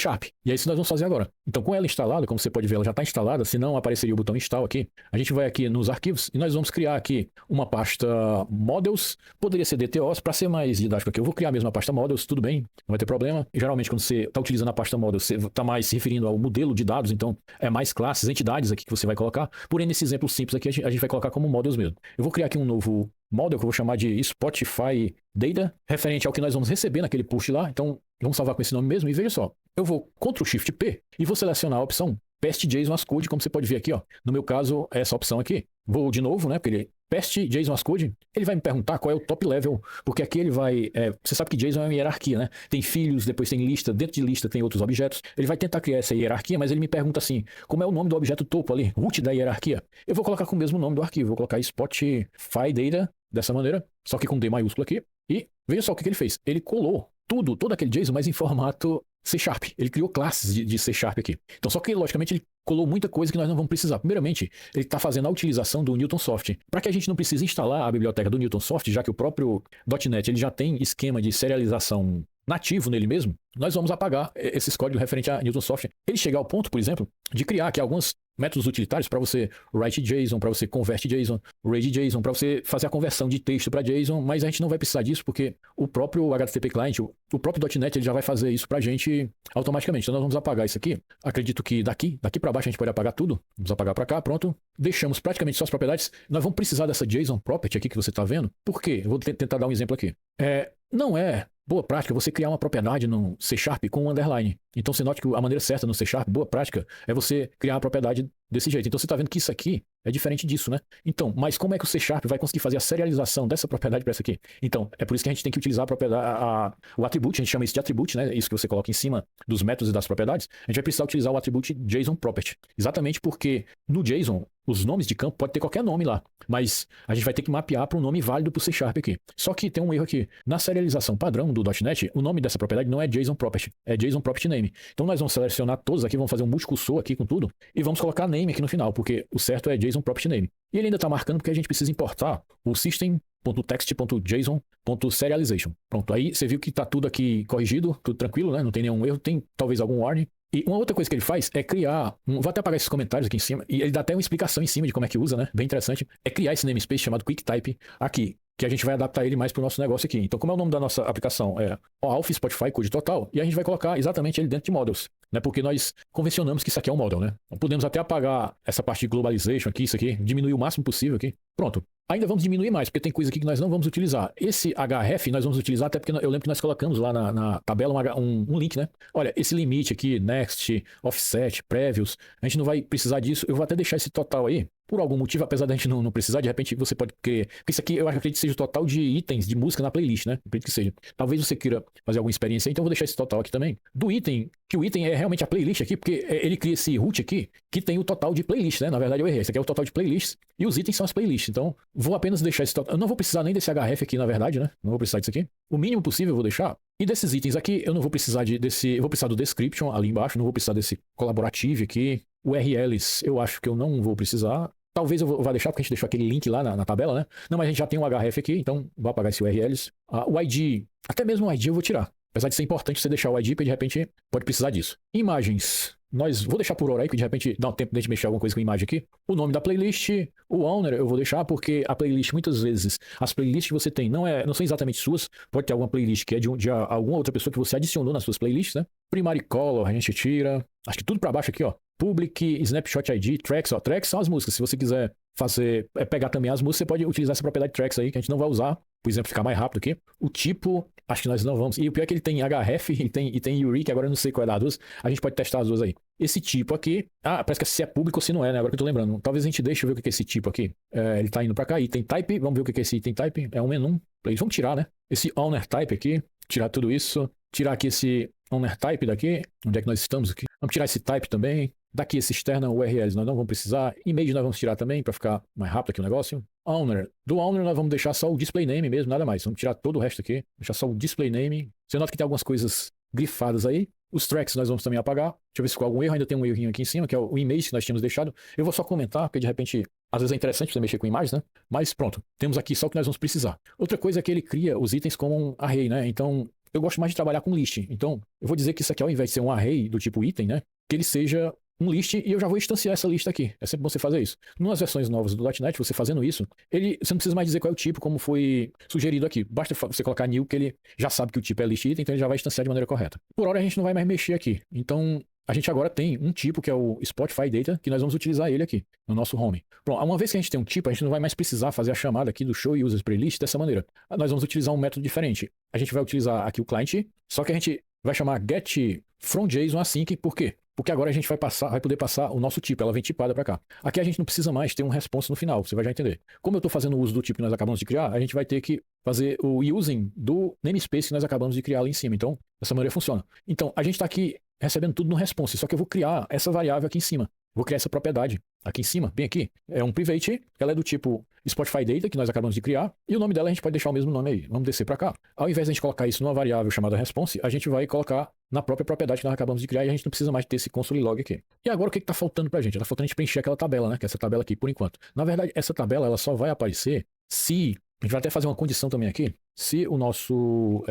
E é isso que nós vamos fazer agora. Então, com ela instalada, como você pode ver, ela já está instalada, se não apareceria o botão install aqui. A gente vai aqui nos arquivos e nós vamos criar aqui uma pasta models, poderia ser DTOs, para ser mais didático aqui. Eu vou criar mesmo a pasta models, tudo bem, não vai ter problema. Geralmente, quando você está utilizando a pasta models, você está mais se referindo ao modelo de dados, então é mais classes, entidades aqui que você vai colocar. Porém, nesse exemplo simples aqui, a gente vai colocar como models mesmo. Eu vou criar aqui um novo model que eu vou chamar de Spotify Data, referente ao que nós vamos receber naquele push lá. Então, vamos salvar com esse nome mesmo. E veja só, eu vou Ctrl Shift P e vou selecionar a opção Pest JSON Ascode, como você pode ver aqui, ó. No meu caso, é essa opção aqui. Vou de novo, né? Porque ele Pest JSON Ascode, ele vai me perguntar qual é o top level, porque aqui ele vai... você sabe que JSON é uma hierarquia, né? Tem filhos, depois tem lista, dentro de lista tem outros objetos. Ele vai tentar criar essa hierarquia, mas ele me pergunta assim, como é o nome do objeto topo ali, root da hierarquia? Eu vou colocar com o mesmo nome do arquivo, vou colocar Spotify Data, dessa maneira, só que com D maiúsculo aqui. E veja só o que ele fez. Ele colou todo aquele JSON, mas em formato C#. Ele criou classes de C# aqui. Então, só que, logicamente, ele colou muita coisa que nós não vamos precisar. Primeiramente, ele está fazendo a utilização do NewtonSoft. Para que a gente não precise instalar a biblioteca do NewtonSoft, já que o próprio .NET ele já tem esquema de serialização nativo nele mesmo, nós vamos apagar esses códigos referentes a NewtonSoft. Ele chega ao ponto, por exemplo, de criar aqui alguns métodos utilitários para você write JSON, para você convert JSON, read JSON, para você fazer a conversão de texto para JSON, mas a gente não vai precisar disso porque o próprio HTTP Client, o próprio .NET, ele já vai fazer isso para a gente automaticamente. Então nós vamos apagar isso aqui. Acredito que daqui para baixo a gente pode apagar tudo. Vamos apagar para cá, pronto. Deixamos praticamente só as propriedades. Nós vamos precisar dessa JSON property aqui que você está vendo. Por quê? Eu vou tentar dar um exemplo aqui. Não é boa prática você criar uma propriedade no C# com um underline. Então você note que a maneira certa no C Sharp, boa prática, é você criar a propriedade desse jeito. Então você está vendo que isso aqui é diferente disso, né? Então, mas como é que o C Sharp vai conseguir fazer a serialização dessa propriedade para essa aqui? Então, é por isso que a gente tem que utilizar a propriedade, o atributo, a gente chama isso de atributo, né? Isso que você coloca em cima dos métodos e das propriedades. A gente vai precisar utilizar o atributo JSON Property. Exatamente porque no JSON, os nomes de campo pode ter qualquer nome lá, mas a gente vai ter que mapear para um nome válido para o C Sharp aqui. Só que tem um erro aqui. Na serialização padrão do .NET, o nome dessa propriedade não é JSON Property, é JSON Property Name. Então nós vamos selecionar todos aqui, vamos fazer um multicursor aqui com tudo e vamos colocar name aqui no final, porque o certo é JSON Property Name. E ele ainda está marcando porque a gente precisa importar o system.text.json.serialization. Pronto, aí você viu que está tudo aqui corrigido, tudo tranquilo, né? Não tem nenhum erro, tem talvez algum warning. E uma outra coisa que ele faz é criar, vou até apagar esses comentários aqui em cima, e ele dá até uma explicação em cima de como é que usa, né? Bem interessante. É criar esse namespace chamado QuickType aqui, que a gente vai adaptar ele mais para o nosso negócio aqui. Então, como é o nome da nossa aplicação? É OAuth Spotify Code Total, e a gente vai colocar exatamente ele dentro de models, né? Porque nós convencionamos que isso aqui é um model, né? Então, podemos até apagar essa parte de globalization aqui, isso aqui, diminuir o máximo possível aqui. Pronto. Ainda vamos diminuir mais, porque tem coisa aqui que nós não vamos utilizar. Esse href nós vamos utilizar, até porque eu lembro que nós colocamos lá na tabela um link, né? Olha, esse limite aqui, next, offset, previews, a gente não vai precisar disso. Eu vou até deixar esse total aí, por algum motivo, apesar da gente não precisar, de repente você pode querer. Porque isso aqui eu acredito que seja o total de itens de música na playlist, né? Acredito que seja. Talvez você queira fazer alguma experiência aí, então eu vou deixar esse total aqui também. Do item, que o item é realmente a playlist aqui, porque ele cria esse root aqui, que tem o total de playlist, né? Na verdade eu errei. Esse aqui é o total de playlists e os itens são as playlists. Então, vou apenas deixar esse total. Eu não vou precisar nem desse href aqui, na verdade, né? Não vou precisar disso aqui. O mínimo possível eu vou deixar. E desses itens aqui, eu não vou precisar eu vou precisar do description ali embaixo, não vou precisar desse collaborative aqui. URLs, eu acho que eu não vou precisar. Talvez eu vá deixar, porque a gente deixou aquele link lá na tabela, né? Não, mas a gente já tem um href aqui, então vou apagar esse URLs. O ID, até mesmo o ID eu vou tirar. Apesar de ser importante você deixar o ID, porque de repente pode precisar disso. Imagens. Vou deixar por hora aí, que de repente dá um tempo de a gente mexer alguma coisa com imagem aqui. O nome da playlist, o owner eu vou deixar, porque a playlist, muitas vezes, as playlists que você tem não são exatamente suas. Pode ter alguma playlist que é de alguma outra pessoa que você adicionou nas suas playlists, né? Primary color, a gente tira. Acho que tudo para baixo aqui, ó. Public, Snapshot ID, Tracks, ó. Tracks são as músicas. Se você quiser pegar também as músicas, você pode utilizar essa propriedade Tracks aí, que a gente não vai usar, por exemplo, ficar mais rápido aqui. O tipo, acho que nós não vamos. E o pior é que ele tem href e tem URI, que agora eu não sei qual é das duas. A gente pode testar as duas aí. Esse tipo aqui, parece que se é público ou se não é, né? Agora que eu tô lembrando. Talvez a gente deixe ver o que é esse tipo aqui. Ele tá indo pra cá. Item type, vamos ver o que é esse item type. É um menu. Vamos tirar, né? Esse owner type aqui, tirar tudo isso. Tirar aqui esse owner type daqui. Onde é que nós estamos aqui? Vamos tirar esse type também. Daqui esse external URLs nós não vamos precisar. Image nós vamos tirar também para ficar mais rápido aqui o negócio. Owner. Do owner nós vamos deixar só o display name mesmo, nada mais. Vamos tirar todo o resto aqui. Deixar só o display name. Você nota que tem algumas coisas grifadas aí. Os tracks nós vamos também apagar. Deixa eu ver se ficou algum erro. Ainda tem um errinho aqui em cima, que é o image que nós tínhamos deixado. Eu vou só comentar, porque de repente, às vezes é interessante você mexer com imagens, né? Mas pronto. Temos aqui só o que nós vamos precisar. Outra coisa é que ele cria os itens como um array, né? Então, eu gosto mais de trabalhar com list. Então, eu vou dizer que isso aqui, ao invés de ser um array do tipo item, né? Que ele seja um list e eu já vou instanciar essa lista aqui. É sempre bom você fazer isso. Nas versões novas do .NET, você fazendo isso, você não precisa mais dizer qual é o tipo, como foi sugerido aqui. Basta você colocar new, que ele já sabe que o tipo é list item, então ele já vai instanciar de maneira correta. Por hora a gente não vai mais mexer aqui. Então, a gente agora tem um tipo que é o Spotify Data, que nós vamos utilizar ele aqui, no nosso home. Pronto, uma vez que a gente tem um tipo, a gente não vai mais precisar fazer a chamada aqui do show users playlist dessa maneira. Nós vamos utilizar um método diferente. A gente vai utilizar aqui o client, só que a gente vai chamar get from JSON async, por quê? Porque agora a gente vai poder passar o nosso tipo, ela vem tipada para cá. Aqui a gente não precisa mais ter um response no final, você vai já entender. Como eu estou fazendo o uso do tipo que nós acabamos de criar, a gente vai ter que fazer o using do namespace que nós acabamos de criar ali em cima. Então, dessa maneira funciona. Então, a gente está aqui recebendo tudo no response, só que eu vou criar essa variável aqui em cima. Vou criar essa propriedade aqui em cima, bem aqui. É um private, ela é do tipo Spotify Data, que nós acabamos de criar, e o nome dela a gente pode deixar o mesmo nome aí. Vamos descer para cá. Ao invés de a gente colocar isso numa variável chamada response, a gente vai colocar na própria propriedade que nós acabamos de criar e a gente não precisa mais ter esse console log aqui. E agora o que está faltando para a gente? Está faltando a gente preencher aquela tabela, né? Que é essa tabela aqui, por enquanto. Na verdade, essa tabela ela só vai aparecer se... A gente vai até fazer uma condição também aqui. Se o nosso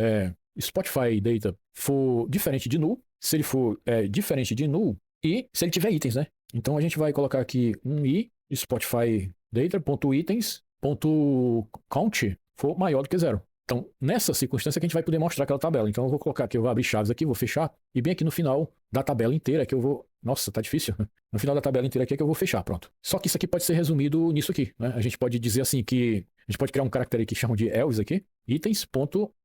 Spotify Data for diferente de null, se ele for diferente de null e se ele tiver itens, né? Então a gente vai colocar aqui um i Spotify Data.itens.count for maior do que 0. Então, nessa circunstância que a gente vai poder mostrar aquela tabela. Então eu vou colocar aqui, eu vou abrir chaves aqui, vou fechar, e bem aqui no final da tabela inteira que eu vou... Nossa, tá difícil. No final da tabela inteira aqui é que eu vou fechar, pronto. Só que isso aqui pode ser resumido nisso aqui, né? A gente pode dizer assim que... A gente pode criar um caractere que chamam de else aqui, itens.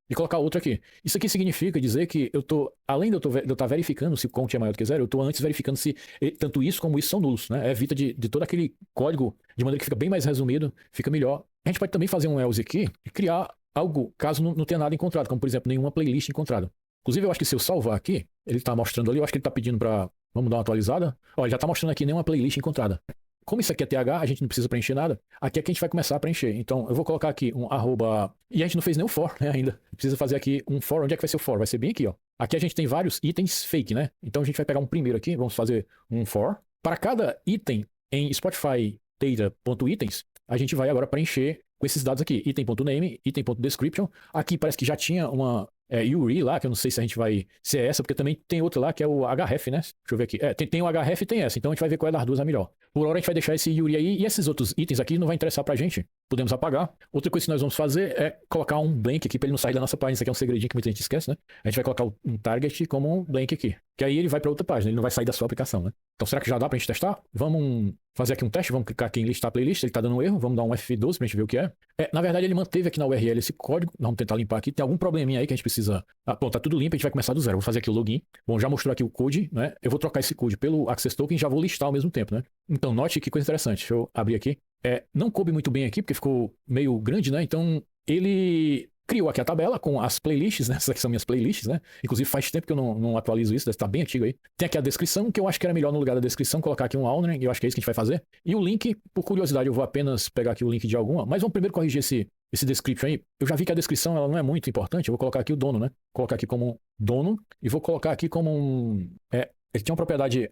e colocar outro aqui. Isso aqui significa dizer que eu tô, além de eu estar verificando se o count é maior do que zero, eu estou antes verificando se tanto isso como isso são nulos, né? Evita de todo aquele código de maneira que fica bem mais resumido, fica melhor. A gente pode também fazer um else aqui e criar algo caso não tenha nada encontrado, como por exemplo, nenhuma playlist encontrada. Inclusive, eu acho que se eu salvar aqui, ele está mostrando ali, eu acho que ele está pedindo para, vamos dar uma atualizada. Olha, já está mostrando aqui nenhuma playlist encontrada. Como isso aqui é TH, a gente não precisa preencher nada. Aqui é que a gente vai começar a preencher. Então, eu vou colocar aqui um arroba... E a gente não fez nem o for, né, ainda. Precisa fazer aqui um for. Onde é que vai ser o for? Vai ser bem aqui, ó. Aqui a gente tem vários itens fake, né? Então, a gente vai pegar um primeiro aqui. Vamos fazer um for. Para cada item em Spotify data.itens, a gente vai agora preencher com esses dados aqui. Item.name, item.description. Aqui parece que já tinha uma... URI lá, que eu não sei se a gente vai ser essa, porque também tem outra lá que é o href, né? Deixa eu ver aqui. Tem o href e tem essa, então a gente vai ver qual é das duas a melhor. Por hora a gente vai deixar esse URI aí, e esses outros itens aqui não vai interessar pra gente. Podemos apagar. Outra coisa que nós vamos fazer é colocar um blank aqui pra ele não sair da nossa página. Isso aqui é um segredinho que muita gente esquece, né? A gente vai colocar um target como um blank aqui. Que aí ele vai pra outra página, ele não vai sair da sua aplicação, né? Então será que já dá pra gente testar? Vamos fazer aqui um teste, vamos clicar aqui em listar playlist, ele tá dando um erro, vamos dar um F12 pra gente ver o que é. Na verdade ele manteve aqui na URL esse código, vamos tentar limpar aqui, tem algum probleminha aí que a gente precisa... Pronto, tá tudo limpo, a gente vai começar do zero. Vou fazer aqui o login. Bom, já mostrou aqui o code, né? Eu vou trocar esse code pelo Access Token e já vou listar ao mesmo tempo, né? Então note que coisa interessante, deixa eu abrir aqui. Não coube muito bem aqui, porque ficou meio grande, né? Então ele... criou aqui a tabela com as playlists, né? Essas aqui são minhas playlists, né? Inclusive faz tempo que eu não atualizo isso, deve estar bem antigo aí. Tem aqui a descrição, que eu acho que era melhor no lugar da descrição colocar aqui um owner, e eu acho que é isso que a gente vai fazer. E o link, por curiosidade, eu vou apenas pegar aqui o link de alguma, mas vamos primeiro corrigir esse description aí. Eu já vi que a descrição ela não é muito importante, eu vou colocar aqui o dono, né? Vou colocar aqui como dono, e vou colocar aqui como um... ele tinha uma propriedade...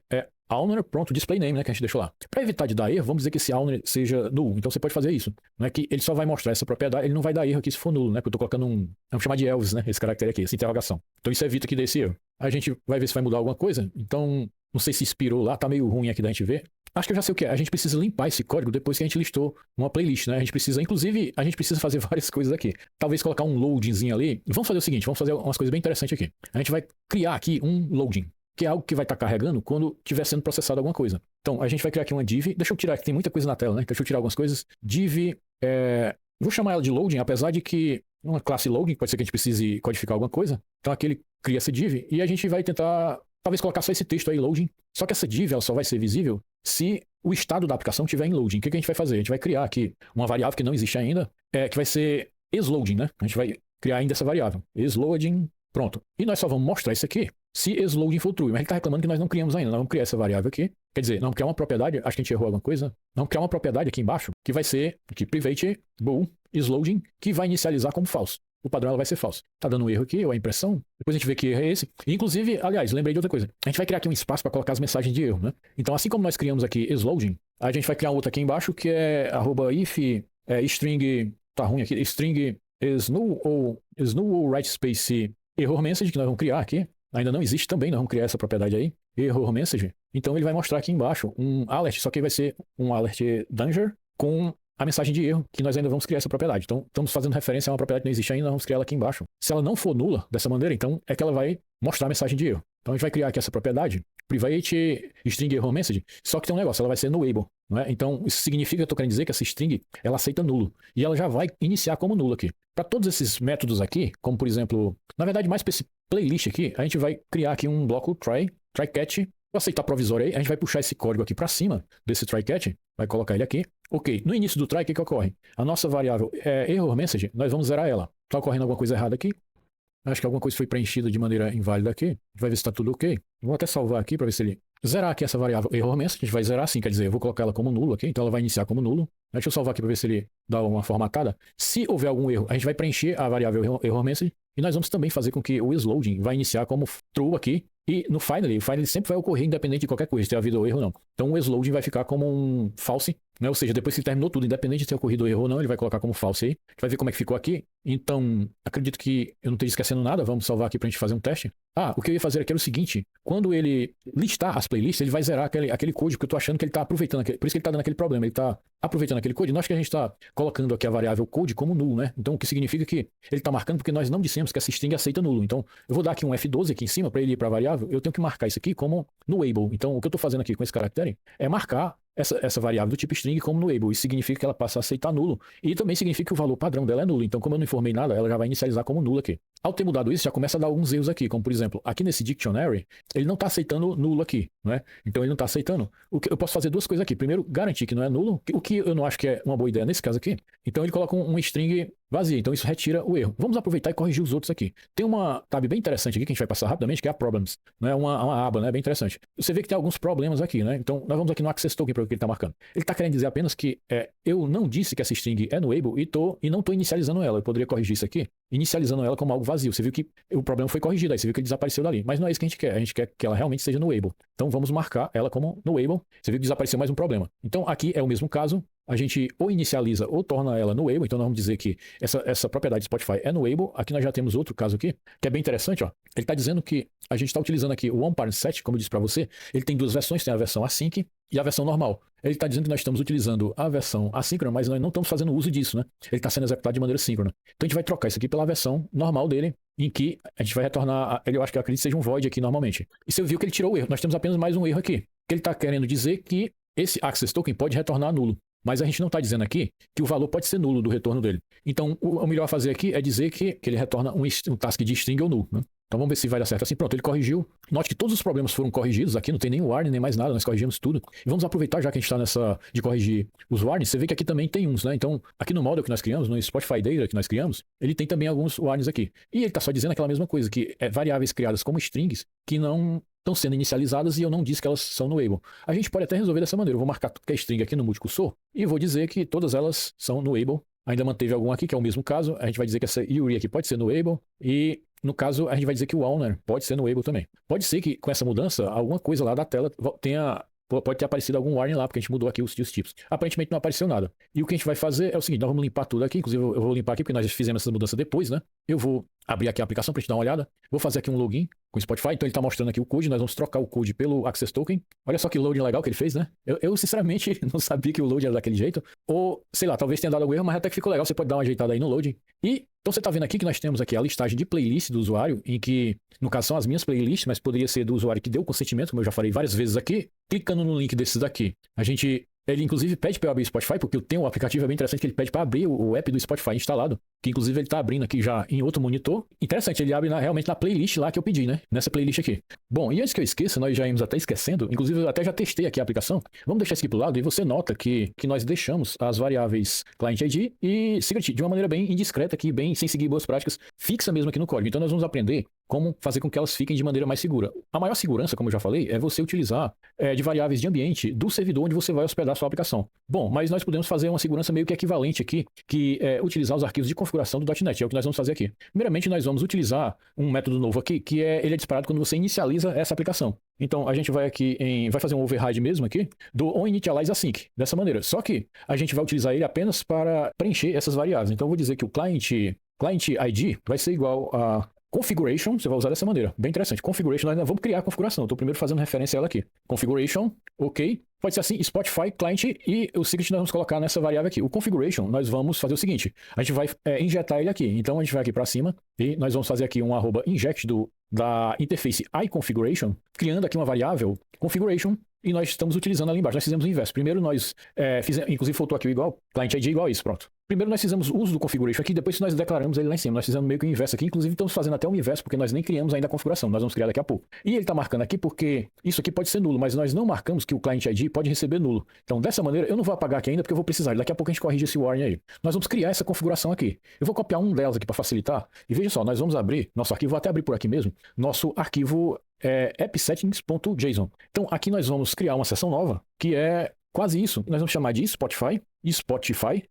owner, pronto, display name, né, que a gente deixou lá. Para evitar de dar erro, vamos dizer que esse owner seja null. Então você pode fazer isso. Não é que ele só vai mostrar essa propriedade, ele não vai dar erro aqui se for nulo, né? Porque eu tô colocando vamos chamar de else, né? Esse caractere aqui, essa interrogação. Então isso evita que dê esse erro. A gente vai ver se vai mudar alguma coisa. Então, não sei se expirou lá, tá meio ruim aqui da gente ver. Acho que eu já sei o que é. A gente precisa limpar esse código depois que a gente listou uma playlist, né? A gente precisa, inclusive, fazer várias coisas aqui. Talvez colocar um loadingzinho ali. Vamos fazer o seguinte, vamos fazer umas coisas bem interessantes aqui. A gente vai criar aqui um loading, que é algo que vai estar carregando quando estiver sendo processado alguma coisa. Então, a gente vai criar aqui uma div. Deixa eu tirar aqui, tem muita coisa na tela, né? Deixa eu tirar algumas coisas. Div, vou chamar ela de loading, apesar de que uma classe loading, pode ser que a gente precise codificar alguma coisa. Então, aqui ele cria essa div e a gente vai tentar, talvez, colocar só esse texto aí, loading. Só que essa div, ela só vai ser visível se o estado da aplicação estiver em loading. O que a gente vai fazer? A gente vai criar aqui uma variável que não existe ainda, que vai ser isLoading, né? A gente vai criar ainda essa variável. IsLoading, pronto. E nós só vamos mostrar isso aqui se isLoading for true. Mas ele está reclamando que nós não criamos ainda. Nós vamos criar essa variável aqui. Quer dizer, vamos criar uma propriedade. Acho que a gente errou alguma coisa. Vamos criar uma propriedade aqui embaixo que vai ser aqui, private bool isLoading, que vai inicializar como false. O padrão ela vai ser false. Tá dando um erro aqui, ou a impressão. Depois a gente vê que erro é esse. E, inclusive, aliás, lembrei de outra coisa. A gente vai criar aqui um espaço para colocar as mensagens de erro, né? Então, assim como nós criamos aqui isLoading, a gente vai criar outra aqui embaixo que é @if string, tá ruim aqui, string is null ou write space error message, que nós vamos criar aqui. Ainda não existe também, nós vamos criar essa propriedade aí, error message. Então ele vai mostrar aqui embaixo um alert, só que vai ser um alert danger com a mensagem de erro, que nós ainda vamos criar essa propriedade. Então estamos fazendo referência a uma propriedade que não existe ainda, nós vamos criar ela aqui embaixo. Se ela não for nula dessa maneira, então é que ela vai mostrar a mensagem de erro. Então a gente vai criar aqui essa propriedade, private string error message, só que tem um negócio, ela vai ser nullable, não é? Então isso significa que eu estou querendo dizer que essa string, ela aceita nulo, e ela já vai iniciar como nulo aqui. Para todos esses métodos aqui, como por exemplo, na verdade mais para esse playlist aqui, a gente vai criar aqui um bloco try-catch, vou aceitar provisório aí, a gente vai puxar esse código aqui para cima desse try-catch, vai colocar ele aqui. Ok, no início do try, o que ocorre? A nossa variável é error message, nós vamos zerar ela. Está ocorrendo alguma coisa errada aqui? Acho que alguma coisa foi preenchida de maneira inválida aqui. A gente vai ver se está tudo ok. Vou até salvar aqui para ver se ele... Zerar aqui essa variável error message, a gente vai zerar assim, quer dizer, eu vou colocar ela como nulo aqui, então ela vai iniciar como nulo. Deixa eu salvar aqui para ver se ele dá uma formatada. Se houver algum erro, a gente vai preencher a variável error message e nós vamos também fazer com que o isLoading vai iniciar como true aqui. E no finally, o finally sempre vai ocorrer independente de qualquer coisa, se ter havido ou erro ou não. Então o isLoading vai ficar como um false, né? Ou seja, depois que terminou tudo, independente de ter ocorrido erro ou não, ele vai colocar como false aí. A gente vai ver como é que ficou aqui. Então, acredito que eu não esteja esquecendo nada, vamos salvar aqui pra gente fazer um teste. O que eu ia fazer aqui era o seguinte, quando ele listar as playlists, ele vai zerar aquele código que eu tô achando que ele tá aproveitando, por isso que ele tá dando aquele problema, ele tá aproveitando aquele código. Nós que a gente tá colocando aqui a variável code como nulo, né? Então, o que significa que ele tá marcando porque nós não dissemos que essa string aceita nulo. Então, eu vou dar aqui um F12 aqui em cima para ele ir para a variável, eu tenho que marcar isso aqui como nullable. Então, o que eu tô fazendo aqui com esse caractere é marcar essa variável do tipo string como nullable. Isso significa que ela passa a aceitar nulo. E também significa que o valor padrão dela é nulo. Então, como eu não informei nada, ela já vai inicializar como nulo aqui. Ao ter mudado isso, já começa a dar alguns erros aqui, como por exemplo, aqui nesse dictionary, ele não está aceitando nulo aqui, né? Então ele não está aceitando. Eu posso fazer duas coisas aqui. Primeiro, garantir que não é nulo, o que eu não acho que é uma boa ideia nesse caso aqui. Então ele coloca um string vazia, então isso retira o erro. Vamos aproveitar e corrigir os outros aqui. Tem uma tab bem interessante aqui que a gente vai passar rapidamente, que é a Problems, né? Uma aba, né? Bem interessante. Você vê que tem alguns problemas aqui, né? Então nós vamos aqui no Access Token para o que ele está marcando. Ele está querendo dizer apenas que eu não disse que essa string é nullable e não estou inicializando ela. Eu poderia corrigir isso aqui, inicializando ela como algo vazio. Você viu que o problema foi corrigido, aí você viu que ele desapareceu dali. Mas não é isso que a gente quer. A gente quer que ela realmente seja nullable. Então vamos marcar ela como nullable. Você viu que desapareceu mais um problema. Então aqui é o mesmo caso. A gente ou inicializa ou torna ela nullable. Então nós vamos dizer que essa propriedade de Spotify é nullable. Aqui nós já temos outro caso aqui, que é bem interessante, ó. Ele está dizendo que a gente está utilizando aqui o OneParentSet, como eu disse para você. Ele tem duas versões, tem a versão async e a versão normal. Ele está dizendo que nós estamos utilizando a versão assíncrona, mas nós não estamos fazendo uso disso, né? Ele está sendo executado de maneira síncrona. Então a gente vai trocar isso aqui pela versão normal dele, em que a gente vai retornar, eu acho que eu acredito que seja um void aqui normalmente. E você viu que ele tirou o erro. Nós temos apenas mais um erro aqui. Que ele está querendo dizer que esse access token pode retornar nulo. Mas a gente não está dizendo aqui que o valor pode ser nulo do retorno dele. Então, o melhor a fazer aqui é dizer que ele retorna um task de string ou null, né? Então vamos ver se vai dar certo assim. Pronto, ele corrigiu. Note que todos os problemas foram corrigidos aqui, não tem nem warning, nem mais nada, nós corrigimos tudo. E vamos aproveitar, já que a gente está nessa de corrigir os warnings, você vê que aqui também tem uns, né? Então, aqui no model que nós criamos, no Spotify Data que nós criamos, ele tem também alguns warnings aqui. E ele está só dizendo aquela mesma coisa, que variáveis criadas como strings que não estão sendo inicializadas e eu não disse que elas são nullable. A gente pode até resolver dessa maneira. Eu vou marcar tudo que é string aqui no multicursor e vou dizer que todas elas são nullable. Ainda manteve algum aqui, que é o mesmo caso. A gente vai dizer que essa URI aqui pode ser nullable e, no caso, a gente vai dizer que o owner pode ser nullable também. Pode ser que, com essa mudança, alguma coisa lá da tela pode ter aparecido algum warning lá, porque a gente mudou aqui os tipos. Aparentemente não apareceu nada. E o que a gente vai fazer é o seguinte, nós vamos limpar tudo aqui, inclusive eu vou limpar aqui, porque nós fizemos essa mudança depois, né? Eu vou abrir aqui a aplicação para a gente dar uma olhada. Vou fazer aqui um login com o Spotify, então ele está mostrando aqui o code, nós vamos trocar o code pelo Access Token. Olha só que loading legal que ele fez, né? Eu sinceramente não sabia que o loading era daquele jeito, ou sei lá, talvez tenha dado algum erro, mas até que ficou legal, você pode dar uma ajeitada aí no loading. E então você está vendo aqui que nós temos aqui a listagem de playlist do usuário, em que, no caso, são as minhas playlists, mas poderia ser do usuário que deu o consentimento, como eu já falei várias vezes aqui. Clicando no link desses daqui, ele inclusive pede para eu abrir o Spotify, porque eu tenho um aplicativo bem interessante que ele pede para abrir o app do Spotify instalado, que inclusive ele está abrindo aqui já em outro monitor. Interessante, ele abre realmente na playlist lá que eu pedi, né? Nessa playlist aqui. Bom, e antes que eu esqueça, nós já íamos até esquecendo, inclusive eu até já testei aqui a aplicação. Vamos deixar isso aqui pro lado e você nota que nós deixamos as variáveis client ID e secret de uma maneira bem indiscreta aqui, bem sem seguir boas práticas, fixa mesmo aqui no código. Então nós vamos aprender como fazer com que elas fiquem de maneira mais segura. A maior segurança, como eu já falei, é você utilizar de variáveis de ambiente do servidor onde você vai hospedar a sua aplicação. Bom, mas nós podemos fazer uma segurança meio que equivalente aqui, que é utilizar os arquivos de configuração do .NET, é o que nós vamos fazer aqui. Primeiramente, nós vamos utilizar um método novo aqui, que ele é disparado quando você inicializa essa aplicação. Então, a gente vai aqui vai fazer um override mesmo aqui, do onInitializeAsync, dessa maneira. Só que a gente vai utilizar ele apenas para preencher essas variáveis. Então, eu vou dizer que o client ID vai ser igual a configuration, você vai usar dessa maneira. Bem interessante. Configuration, nós vamos criar a configuração. Estou primeiro fazendo referência a ela aqui. Configuration, ok. Pode ser assim, Spotify, client e o secret nós vamos colocar nessa variável aqui. O configuration, nós vamos fazer o seguinte. A gente vai injetar ele aqui. Então, a gente vai aqui para cima e nós vamos fazer aqui um @inject da interface iConfiguration, criando aqui uma variável configuration e nós estamos utilizando ali embaixo. Nós fizemos o inverso. Primeiro nós fizemos, inclusive faltou aqui o igual, client ID igual a isso, pronto. Primeiro nós fizemos uso do configuration aqui, depois nós declaramos ele lá em cima. Nós fizemos meio que o inverso aqui, inclusive estamos fazendo até o inverso, porque nós nem criamos ainda a configuração, nós vamos criar daqui a pouco. E ele está marcando aqui porque isso aqui pode ser nulo, mas nós não marcamos que o client ID pode receber nulo. Então dessa maneira, eu não vou apagar aqui ainda porque eu vou precisar. Daqui a pouco a gente corrige esse warning aí. Nós vamos criar essa configuração aqui. Eu vou copiar um delas aqui para facilitar. E veja só, nós vamos abrir nosso arquivo, vou até abrir por aqui mesmo, nosso arquivo appsettings.json. Então aqui nós vamos criar uma seção nova, que é quase isso. Nós vamos chamar de Spotify,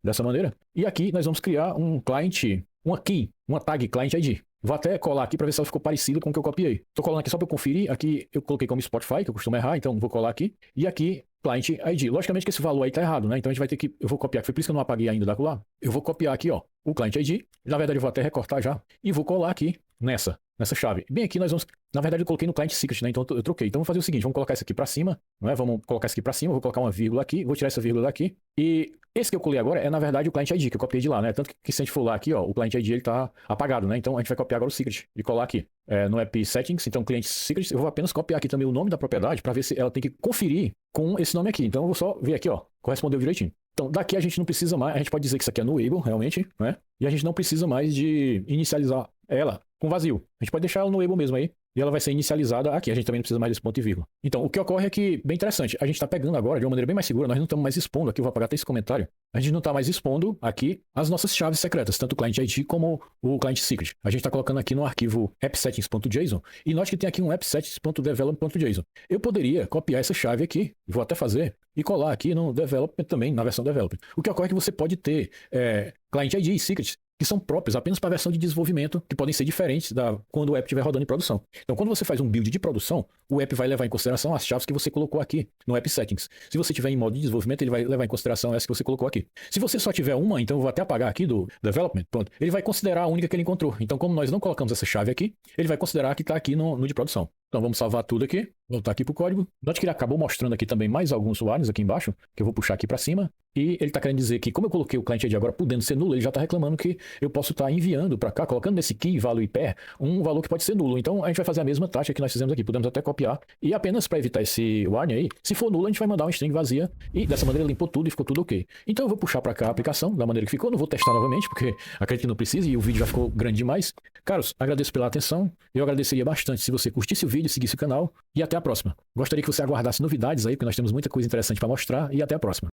dessa maneira. E aqui nós vamos criar um client, uma tag client ID. Vou até colar aqui para ver se ela ficou parecida com o que eu copiei. Estou colando aqui só para eu conferir. Aqui eu coloquei como Spotify, que eu costumo errar, então vou colar aqui. E aqui, client ID. Logicamente que esse valor aí está errado, né? Então a gente vai ter que... Eu vou copiar, foi por isso que eu não apaguei ainda da colar. Eu vou copiar aqui, ó, o client ID. Na verdade eu vou até recortar já. E vou colar aqui nessa. nessa chave. Bem aqui nós vamos, na verdade eu coloquei no client secret, né? Então eu troquei. Então vamos fazer o seguinte, vamos colocar isso aqui para cima, não é? Vamos colocar isso aqui para cima, vou colocar uma vírgula aqui, vou tirar essa vírgula daqui. E esse que eu colei agora é na verdade o client ID que eu copiei de lá, né? Tanto que se a gente for lá aqui, ó, o client ID ele tá apagado, né? Então a gente vai copiar agora o secret e colar aqui. No app settings, então client secret, eu vou apenas copiar aqui também o nome da propriedade para ver se ela tem que conferir com esse nome aqui. Então eu vou só ver aqui, ó, correspondeu direitinho. Então, daqui a gente não precisa mais, a gente pode dizer que isso aqui é nullable, realmente, né? E a gente não precisa mais de inicializar ela com vazio. A gente pode deixar ela nullable mesmo aí, e ela vai ser inicializada aqui. A gente também não precisa mais desse ponto e vírgula. Então, o que ocorre é que, bem interessante, a gente está pegando agora de uma maneira bem mais segura, nós não estamos mais expondo aqui, eu vou apagar até esse comentário, a gente não está mais expondo aqui as nossas chaves secretas, tanto o client ID como o client secret. A gente está colocando aqui no arquivo appsettings.json, e note que tem aqui um appsettings.develop.json. Eu poderia copiar essa chave aqui, vou até fazer, e colar aqui no development também, na versão development. O que ocorre é que você pode ter client ID e secrets que são próprios apenas para a versão de desenvolvimento, que podem ser diferentes da quando o app estiver rodando em produção. Então, quando você faz um build de produção, o app vai levar em consideração as chaves que você colocou aqui no app settings. Se você tiver em modo de desenvolvimento, ele vai levar em consideração essa que você colocou aqui. Se você só tiver uma, então eu vou até apagar aqui do development, pronto, ele vai considerar a única que ele encontrou. Então, como nós não colocamos essa chave aqui, ele vai considerar que está aqui no de produção. Então vamos salvar tudo aqui, voltar aqui para o código. Note que ele acabou mostrando aqui também mais alguns usuários aqui embaixo, que eu vou puxar aqui para cima. E ele está querendo dizer que, como eu coloquei o client ID agora podendo ser nulo, ele já está reclamando que eu posso estar enviando para cá, colocando nesse key value pair, um valor que pode ser nulo. Então a gente vai fazer a mesma tática que nós fizemos aqui, podemos até copiar. E apenas para evitar esse warning aí, se for nulo, a gente vai mandar uma string vazia. E dessa maneira limpou tudo e ficou tudo ok. Então eu vou puxar para cá a aplicação, da maneira que ficou. Não vou testar novamente, porque acredito que não precisa e o vídeo já ficou grande demais. Caros, agradeço pela atenção. Eu agradeceria bastante se você curtisse o vídeo, seguisse o canal. E até a próxima. Gostaria que você aguardasse novidades aí, porque nós temos muita coisa interessante para mostrar. E até a próxima.